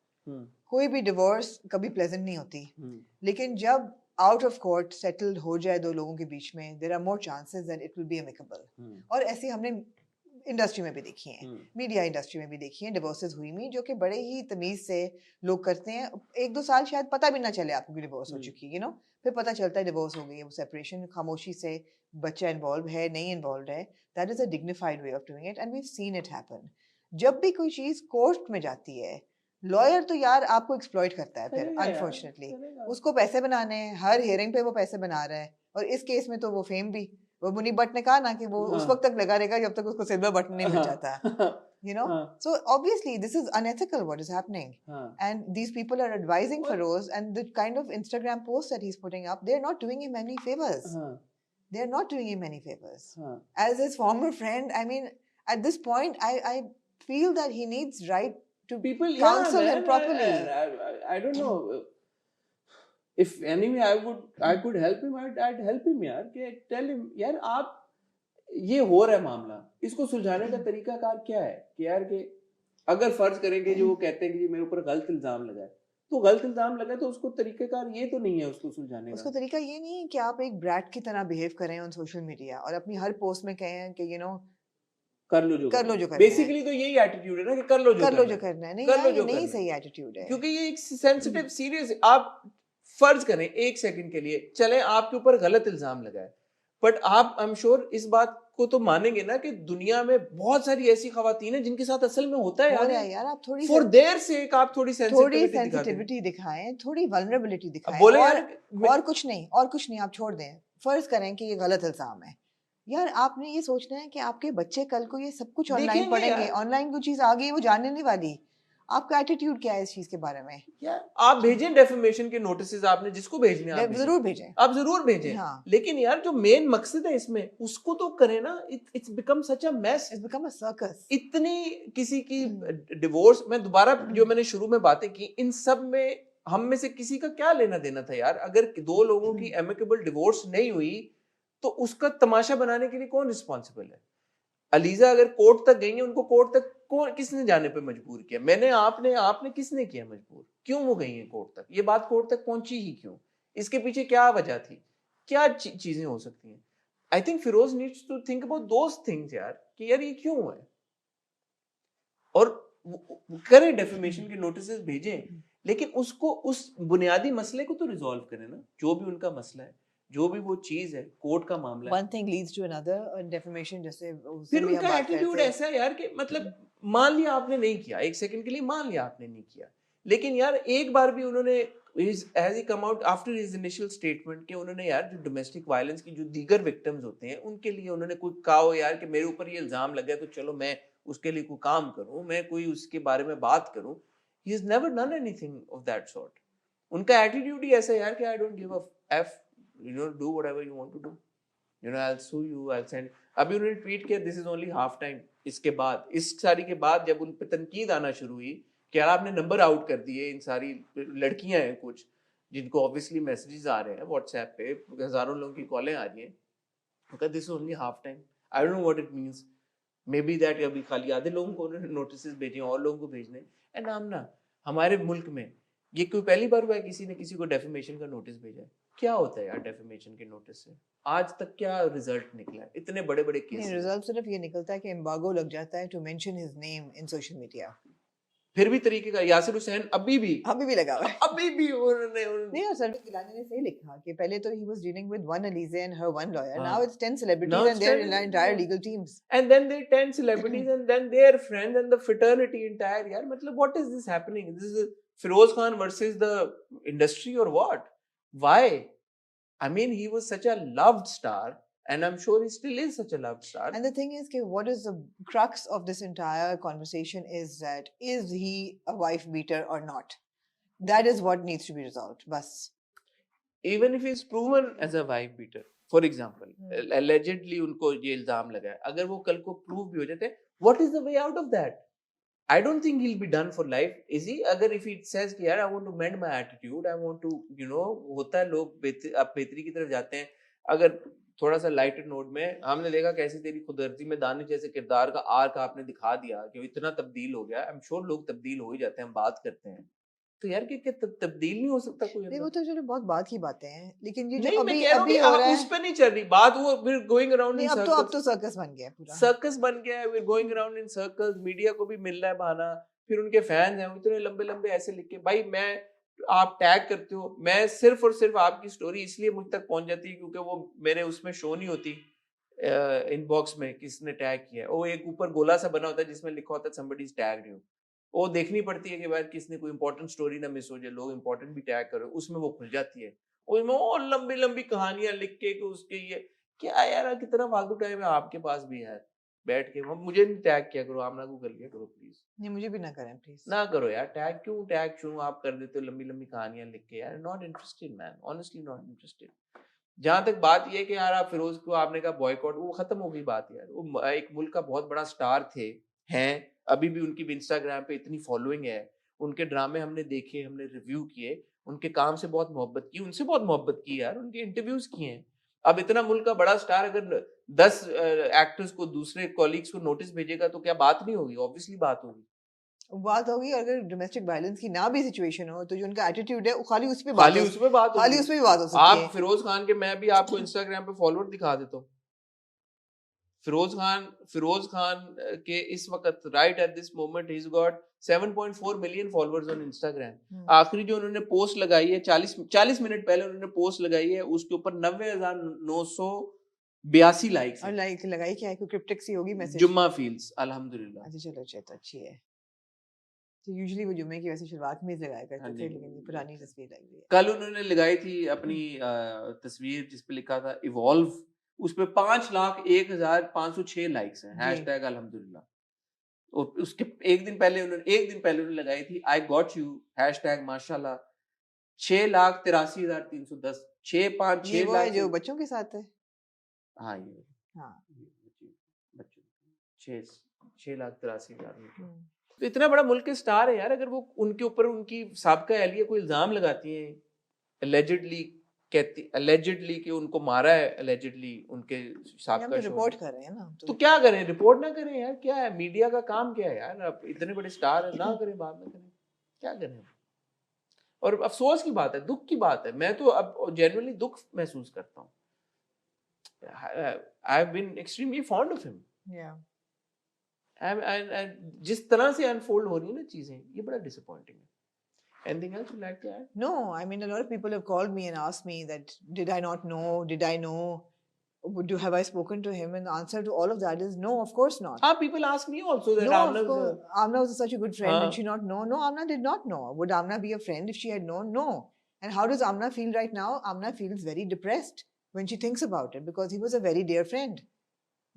कोई भी डिवोर्स कभी प्लेजेंट नहीं होती, लेकिन जब आउट ऑफ कोर्ट सेटल्ड हो जाए दो लोगों के बीच में, there are more chances that it will be amicable. और ऐसी हमने इंडस्ट्री में भी देखी हैं, मीडिया इंडस्ट्री में भी देखी हैं डिवोर्सेस हुई हुई जो कि बड़े ही तमीज से लोग करते हैं। 1-2 साल शायद पता भी ना चले आपको कि डिवोर्स हो चुकी है, फिर पता चलता है डिवोर्स हो गई है, वो सेपरेशन खामोशी से, बच्चा इन्वॉल्व है नहीं इन्वॉल्व है, that is a dignified way of doing it and we have seen it happen. जब भी कोई चीज कोर्ट में जाती है, लॉयर तो यार आपको एक्सप्लॉइट करता है फिर, करेगा यार, अनफॉर्चुनेटली करेगा। उसको पैसे बनाने हैं, हर हियरिंग पे वो पैसे बना रहा है। और इस केस में तो वो फेम भी, वो मुनी भट्ट ने कहा ना कि वो उस वक्त तक लगा रहेगा जब तक उसको सिल्वर बटन नहीं मिल जाता, so obviously this is unethical what is happening, and these people are advising Feroz, and the kind of Instagram posts that he's putting up, they're not doing him any favors. They're not doing him any favors. As his former friend, I mean, at this point I feel that he needs right to people counsel yeah, him man, properly. I don't know if anyway I could help him, I'd help him यार, कि tell him यार आप ये हो रहा है मामला, इसको सुलझाने का तरीकाकार क्या है कि यार कि अगर फर्ज करेंगे जो वो कहते हैं कि मेरे ऊपर गलत इल्जाम लगा है, तो गलत इल्जाम लगा तो उसको तरीकाकार ये तो नहीं है उसको सुलझाने का। उसको तरीका ये नहीं है कि आप एक ब्रैट की तरह बिहेव करें ऑन सोशल मीडिया और अपनी हर पोस्ट में कहें कि कर लो जो करना है। बेसिकली तो यही एटीट्यूड है ना कि कर लो जो करना है। नहीं कर लो यार, जो ये नहीं करना सही एटीट्यूड है, क्योंकि ये एक सेंसिटिव सीरियस, आप फर्ज करें एक सेकंड के लिए, चले आपके ऊपर गलत इल्जाम लगा है, बट आप आई एम श्योर इस बात को तो मानेंगे ना कि दुनिया में बहुत सारी ऐसी खवातीन हैं जिनके साथ असल में होता है यार आप थोड़ी फॉर देयर सेक आप थोड़ी सेंसिटिविटी दिखाएं, थोड़ी वल्नरेबिलिटी दिखाएं, बोले और कुछ नहीं आप छोड़ दें। फर्ज करें कि ये गलत इल्जाम है, यार आपने ये सोचना है कि आपके बच्चे कल को ये सब कुछ ऑनलाइन पढ़ेंगे, ऑनलाइन कोई चीज आ गई वो जानने नहीं वाली। आपका एटीट्यूड क्या है इस चीज के बारे में? आप भेजें डेफेमेशन के नोटिसेस, आपने जिसको भेजने आप जरूर भेजें, आप जरूर भेजें। हाँ। लेकिन यार जो मेन मकसद है इसमें उसको तो करें ना। It's become such a mess, it's become a circus. इतनी किसी की डिवोर्स, मैं दोबारा जो मैंने शुरू में बातें की, इन सब में हम में से किसी का क्या लेना देना था यार? अगर दो लोगों की एमिकेबल डिवोर्स नहीं हुई तो उसका तमाशा बनाने के लिए कौन रिस्पॉन्सिबल है? अलीजा अगर कोर्ट तक गई है, उनको कोर्ट तक किसने जाने पे मजबूर किया? मैंने, आपने किसने किया मजबूर? क्यों वो गई है कोर्ट तक? ये बात कोर्ट तक पहुंची ही क्यों? इसके पीछे क्या वजह थी? क्या चीजें हो सकती हैं? I think Firoz needs to think about those things यार, कि यार ये क्यों है, और करें डेफेमेशन के नोटिस भेजें, लेकिन उसको उस बुनियादी मसले को तो रिजॉल्व करें ना, जो भी उनका मसला है, जो भी वो चीज है, कोर्ट का मामला है। One thing leads to another, defamation जैसे फिर उनका एटीट्यूड ऐसा है यार कि मतलब मान लिया आपने नहीं किया, एक सेकंड के लिए मान लिया आपने नहीं किया, लेकिन यार एक बार भी उन्होंने has he come out after his initial statement कि उन्होंने यार जो डोमेस्टिक वायलेंस की जो दीगर विक्टिम्स होते हैं उनके लिए उन्होंने कोई कहा हो यार कि मेरे ऊपर ये इल्जाम लगा है तो चलो मैं उसके लिए कोई काम करूं, मैं कोई उसके बारे में बात करूं। He has never done anything of that sort. उनका एटीट्यूड ही ऐसा है यार कि I don't give a F, do whatever you want to do, I'll sue you, I'll send। अभी उन्होंने ट्वीट किया this is only half time. इसके बाद, इस सारी के बाद जब उन पे तनकीद आना शुरू हुई कि यार आपने नंबर आउट कर दिए, इन सारी लड़कियां हैं कुछ जिनको ऑब्वियसली मैसेजेस आ रहे हैं व्हाट्सएप पे, हजारों लोगों की कॉलें आ रही हैं, उनका this is only half time. I don't know what it means, may be that अभी खाली आधे लोगों को उन्होंने नोटिस भेजे, और लोगों को भेजने। एंड आमना, हमारे मुल्क में ये कोई पहली बार हुआ है किसी ने किसी को डेफेमेशन का नोटिस भेजा है? क्या होता है यार डेफेमेशन के नोटिस से? आज तक क्या रिजल्ट निकला है? इतने बड़े बड़े केस, रिजल्ट सिर्फ ये निकलता है कि एम्बार्गो लग जाता है to mention his name in social media. फिर भी तरीके का, यासिर हुसैन अभी भी लगा हुआ है, अभी भी उन्होंने नहीं। और सर्विस गिलानी ने सही लिखा कि पहले तो he was dealing with one Alize and her one lawyer, now it's 10 celebrities and their entire legal teams, and then they 10 celebrities and then their friends and the fraternity entire। यार मतलब what is this happening? This is Feroz Khan versus the industry or what? Why? I mean, he was such a loved star, and I'm sure he still is such a loved star. And the thing is, what is the crux of this entire conversation is that is he a wife beater or not? That is what needs to be resolved. Bas. Even if he's proven as a wife beater, for example, allegedly उनको ये इल्जाम लगा है, अगर वो कल को prove भी हो जाते हैं, what is the way out of that? I don't think he'll be done for life, is he? अगर if he says कि यार I want to mend my attitude, I want to, होता है लोग अब बेहतरी की तरफ जाते हैं, अगर थोड़ा सा लाइटर नोट में, हमने देखा कैसे तेरी खुदगर्जी में दानिश जैसे किरदार का आर्क आपने दिखा दिया कि वो इतना तब्दील हो गया। आई एम श्योर लोग तब्दील हो ही जाते हैं, हम बात करते हैं तो यार कि तब्दील नहीं हो सकता कोई नहीं वो अंदर? तो चलो बहुत बात की बातें हैं, लेकिन ये जो नहीं, मैं अभी कह रहा हूँ कि अभी हो रहा उस है, पे नहीं चल रही बात, वो फिर गोइंग अराउंड नहीं इन अब सर्कल्स। तो सर्कस बन गया है पूरा। सर्कस बन गया है, we're going around in circles, media को भी मिल रहा है बहाना, फिर उनके फैंस हैं वो इतने लंबे लंबे ऐसे लिख के, भाई मैं, आप टैग करते हो, मैं सिर्फ और सिर्फ आपकी स्टोरी इसलिए मुझ तक पहुंच जाती है क्योंकि वो मेरे उसमें शो नहीं होती इनबॉक्स में किसने टैग किया है, वो एक ऊपर गोला सा बना होता है जिसमें लिखा होता है somebody is tagged you, वो देखनी पड़ती है कि भाई किसने कोई इंपॉर्टेंट स्टोरी ना मिस हो जाए, लोग इंपॉर्टेंट भी टैग करो, उसमें वो खुल जाती है, उसमें और लंबी लंबी कहानियां लिख के कि उसके ये क्या यार, कितना फालतू टाइम है आपके पास भी यार, बैठ के मुझे नहीं टैग किया करो, आमना को कर लिया करो प्लीज, नहीं मुझे भी ना करें प्लीज। ना करो यार टैग, क्यों आप कर देते हो लंबी लंबी कहानियां लिख के, यार not interested man, honestly not interested. जहां तक बात ये है कि यार आप फिरोज को आपने कहा बॉयकॉट, वो खत्म हो गई बात यार, वो एक मुल्क का बहुत बड़ा स्टार थे, हैं, अभी भी उनकी भी इंस्टाग्राम पे इतनी फॉलोइंग है, उनके ड्रामे हमने देखे, हमने रिव्यू किए, उनके काम से बहुत मोहब्बत की, उनसे बहुत मोहब्बत की यार, उनके इंटरव्यूज किए हैं। अब इतना मुल्क का बड़ा स्टार अगर 10 एक्टर्स को, दूसरे कॉलीग्स को नोटिस भेजेगा तो क्या बात नहीं होगी? ऑब्वियसली बात होगी। बात होगी, और अगर डोमेस्टिक वायलेंस की ना भी सिचुएशन हो तो जो उनका एटीट्यूड है वो खाली उस पे बात खाली हो, उसमें बात खाली होगी। उस पे भी बात हो सकती आप है। फिरोज खान के, मैं भी आपको इंस्टाग्राम पे फॉलोअर दिखा देता हूँ। फिरोज खान के इस वक्त right at this moment he got 7.4 million followers on Instagram. आखिरी जो उन्होंने पोस्ट लगाई है 40 मिनट पहले उन्होंने पोस्ट लगाई है, उसके ऊपर 90,982 लाइक्स और हैं। लाइक लगाई क्या है, कोई क्रिप्टिक सी होगी मैसेज? जुम्मा फील्स अल्हम्दुलिल्लाह। अच्छा चलो, अच्छा तो अच्छी है। तो यूजुअली वो जुम्मे की वैसे शुरुआत में ही लगाया हाँ करते जी। थे, लेकिन ये पुरानी तस्वीर लग रही है। कल उन्होंने लगाई थी अपनी तस्वीर जिस पे लिखा था इवॉल्व, उस पे 5,01,506 लाइक्स हैं, जी हैशटैग अल्हम्दुलिल्लाह। और उसके एक दिन पहले उन्होंने लगाई थी आई गॉट यू, हैशटैग माशाल्लाह, 6,83,310, 6 5 ये 6 वो है लाख जो से, बच्चों के साथ है। हाँ ये हाँ। बच्चों 6,83,000 उनके। हम्म। तो इतना बड़ा मुल्क के स्टार है यार, अगर वो उनके ऊपर उनकी साबका एहलिया कोई इल्जाम लगाती है, allegedly कि उनको मारा है, allegedly उनके हम साबका तो शो रिपोर्ट ने, कर रहे हैं ना, तो क्या करें? रिपोर्ट ना करें यार, क्या है मीडिया का काम, क्या है यार, अब इतने बड़े स्टार है, ना करें, बात ना करें, क्या करें? और अफसोस की बात है, दुख की बात है, मैं तो अब जेन्युइनली दुख महसूस करता हूँ। I have been extremely fond of him. या जिस तरह से अनफोल्ड हो रही है ना चीजें, ये बड़ा डिसअपॉइंटिंग है। Anything else you'd like to add? no, I mean a lot of people have called me and asked me that did I not know, did I know, have I spoken to him, and the answer to all of that is no, of course not. People ask me also that No, of Amna's course. Amna was such a good friend. Did हाँ, she not know? No, Amna did not know. Would Amna be a friend if she had known? No. And how does Amna feel right now? Amna feels very depressed when she thinks about it because he was a very dear friend.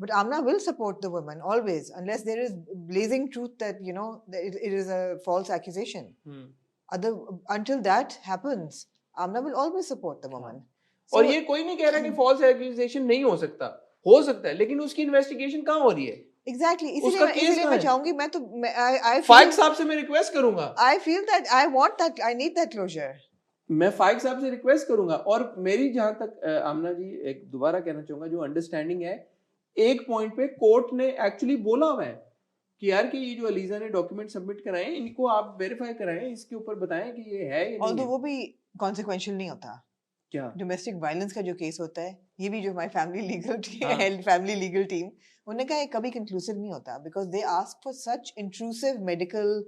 But Amna will support the woman always, unless there is blazing truth that that it is a false accusation. Until that happens, Amna will always support the woman. और ये कोई नहीं कह रहा कि false accusation नहीं हो सकता है, लेकिन उसकी इन्वेस्टिगेशन कहाँ हो रही है? Exactly. उसका केस इसीलिए कहाँ मैं है? चाहूंगी, मैं तो I फाइक feel साहब से मैं रिक्वेस्ट करूंगा, I feel that I want that, I need that closure. मैं फाइक साहब से रिक्वेस्ट करूंगा। और मेरी जहां तक आमना जी, एक दोबारा कहना चाहूंगा, जो अंडरस्टैंडिंग है, एक पॉइंट पे कोर्ट ने एक्चुअली बोला हुआ है कि यार कि ये जो अलीजा ने डॉक्यूमेंट सबमिट कराए हैं, इनको आप वेरीफाई कराएं, इसके ऊपर बताएं कि ये है या नहीं Although है। वो भी consequential नहीं होता। क्या? डोमेस्टिक वायलेंस का जो केस होता है, ये भी जो हमारी फैमिली लीगल टीम, उन्होंने कहा ये कभी कंक्लूसिव नहीं होता because they ask for such intrusive medical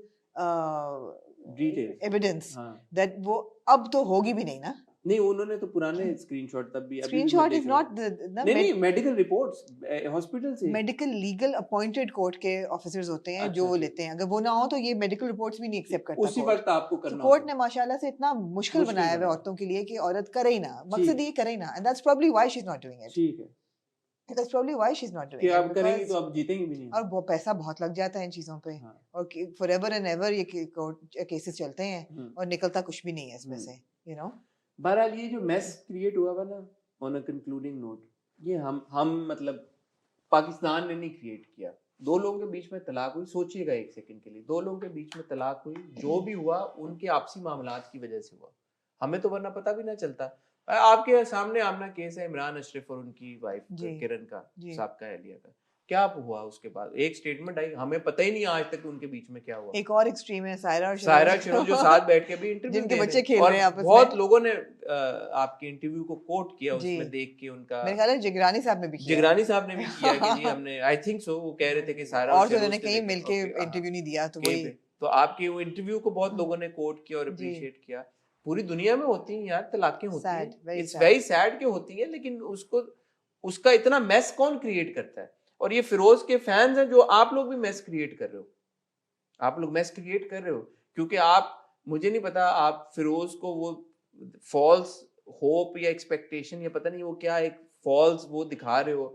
detail evidence हाँ, दैट वो अब तो होगी भी नहीं ना। नहीं उन्होंने तो पुराने स्क्रीनशॉट तब भी, अभी भी मैं स्क्रीनशॉट देख इज रहा हूँ। नॉट नहीं मेडिकल रिपोर्ट्स हॉस्पिटल से। मेडिकल लीगल अपॉइंटेड कोर्ट के ऑफिसर्स होते हैं जो अच्छा, अच्छा। लेते हैं, अगर वो ना हो तो ये मेडिकल रिपोर्ट्स भी नहीं एक्सेप्ट करता उसी कोर्ट। वक्त आपको तो करना कोर्ट होता ने माशाल्लाह से इतना मुश्किल मुश्किल बनाया हुआ है बनाया। औरतों के लिए कि औरत करे ही ना, मकसद ठीक ये करे ही ना, and that's probably why she is not doing it. ठीक है That's probably why she's not कि doing it आप करेंगी because तो आप जीतेंगी भी नहीं। और वो पैसा बहुत लग जाता है इन चीजों पे, हाँ, और forever and ever ये केसेस चलते हैं और निकलता कुछ भी नहीं है इसमें से, बहरहाल ये जो मेस क्रिएट हुआ हुआ ना, ऑन अ कंक्लूडिंग नोट, ये हम मतलब पाकिस्तान ने नहीं क्रिएट किया। दो लोगों के बीच में तलाक हुई, सोचिएगा एक सेकंड के लिए, दो लोगों के बीच में तलाक हुई, जो भी हुआ उनके आपसी मामलात की वजह से हुआ, हमें तो वरना पता भी ना चलता। आपके सामने आमना केस है इमरान अशरफ और उनकी वाइफ जी किरण का, जी साबका एहलिया का। क्या हुआ उसके बाद? एक स्टेटमेंट आई, हमें पता ही नहीं आज तक उनके बीच में क्या हुआ। एक और एक्सट्रीम है सायरा और सायरा शिरोज शिरोज जो साथ बैठ के भी इंटरव्यू जिनके दे बच्चे रहे खेल और रहे हैं आपस बहुत में लोगों ने आपके इंटरव्यू को कोट किया जी उसमें देख के उनका। मेरे ख्याल है जिगरानी साहब ने भी किया जिगरानी साहब ने भी किया कि जी है हमने, आई थिंक सो, वो कह रहे थे कि सायरा और और तो शिरोज उन्होंने के कहीं देखे मिलके ओके इंटरव्यू नहीं दिया तो कहीं वही पे। तो आपके वो इंटरव्यू को बहुत लोगों ने कोट किया और जी अप्रिशिएट किया। पूरी दुनिया में होती हैं यार तलाकें होती हैं, sad very it's sad very sad कि होती है, लेकिन उसको उसका इतना मेस कौन क्रिएट करता है? और ये फिरोज के फैंस हैं जो आप लोग भी मेस क्रिएट कर रहे हो। आप लोग मेस क्रिएट कर रहे हो क्योंकि आप, मुझे नहीं पता, आप फिरोज को वो फॉल्स होप या एक्सपेक्टेशन या पता नहीं वो क्या एक फॉल्स वो दिखा रहे हो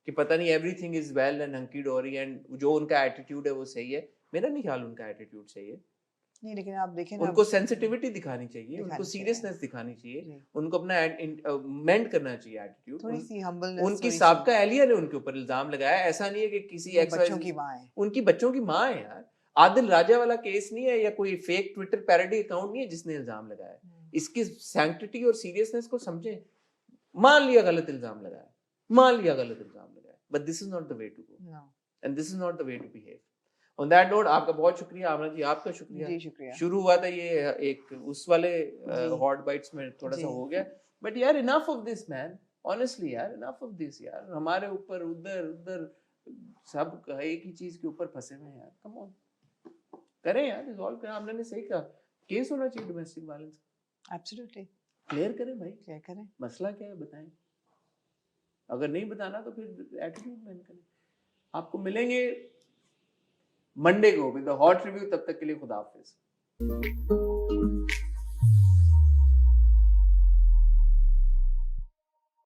कि पता नहीं everything is well and hunky डोरी एंड जो उनका एटीट्यूड है वो सही है। मेरा नहीं ख्याल उनका एटीट्यूड सही है। नहीं लेकिन आप देखें ना उनको सेंसिटिविटी दिखानी चाहिए, उनको दिखानी चाहिए सीरियसनेस दिखानी चाहिए, जी उनको अपना मेंट करना चाहिए एटीट्यूड। थोड़ी सी हम्बलनेस उनकी थोड़ी सी साबका एहलिया ने उनके ऊपर इल्जाम लगाया, ऐसा नहीं है कि किसी वो एक्स बच्चों की माँ है उनकी बच्चों की माँ है यार। आदिल राजा वाला केस नहीं है या कोई फेक ट्विटर पैरोडी अकाउंट नहीं है जिसने इल्जाम लगाया है। इसकी सैंक्टिटी और सीरियसनेस को समझें। मान लिया गलत इल्जाम लगाया, मान लिया गलत इल्जाम लगाया, but this is not the way to go no and this is not the way to behave. On that note आपका बहुत शुक्रिया आमना जी, आपका शुक्रिया। जी शुक्रिया शुरू हुआ था ये एक उस वाले जी हॉट बाइट्स में थोड़ा सा जी हो गया, बट यार enough of this man, honestly यार इनफ ऑफ दिस यार। हमारे ऊपर उधर उधर सब एक ही चीज के ऊपर फंसे हुए हैं यार। कम ऑन करें यार, रिजॉल्व करें। आपने ने सही कहा, केस होना चाहिए डोमेस्टिक वायलेंस, एब्सोल्युटली क्लियर करें भाई, क्या करें मसला क्या है बताएं। अगर नहीं बताना तो फिर एटीट्यूड मैन करें। आपको मिलेंगे मंडे को विद द हॉट रिव्यू, तब तक के लिए खुदा हाफिज।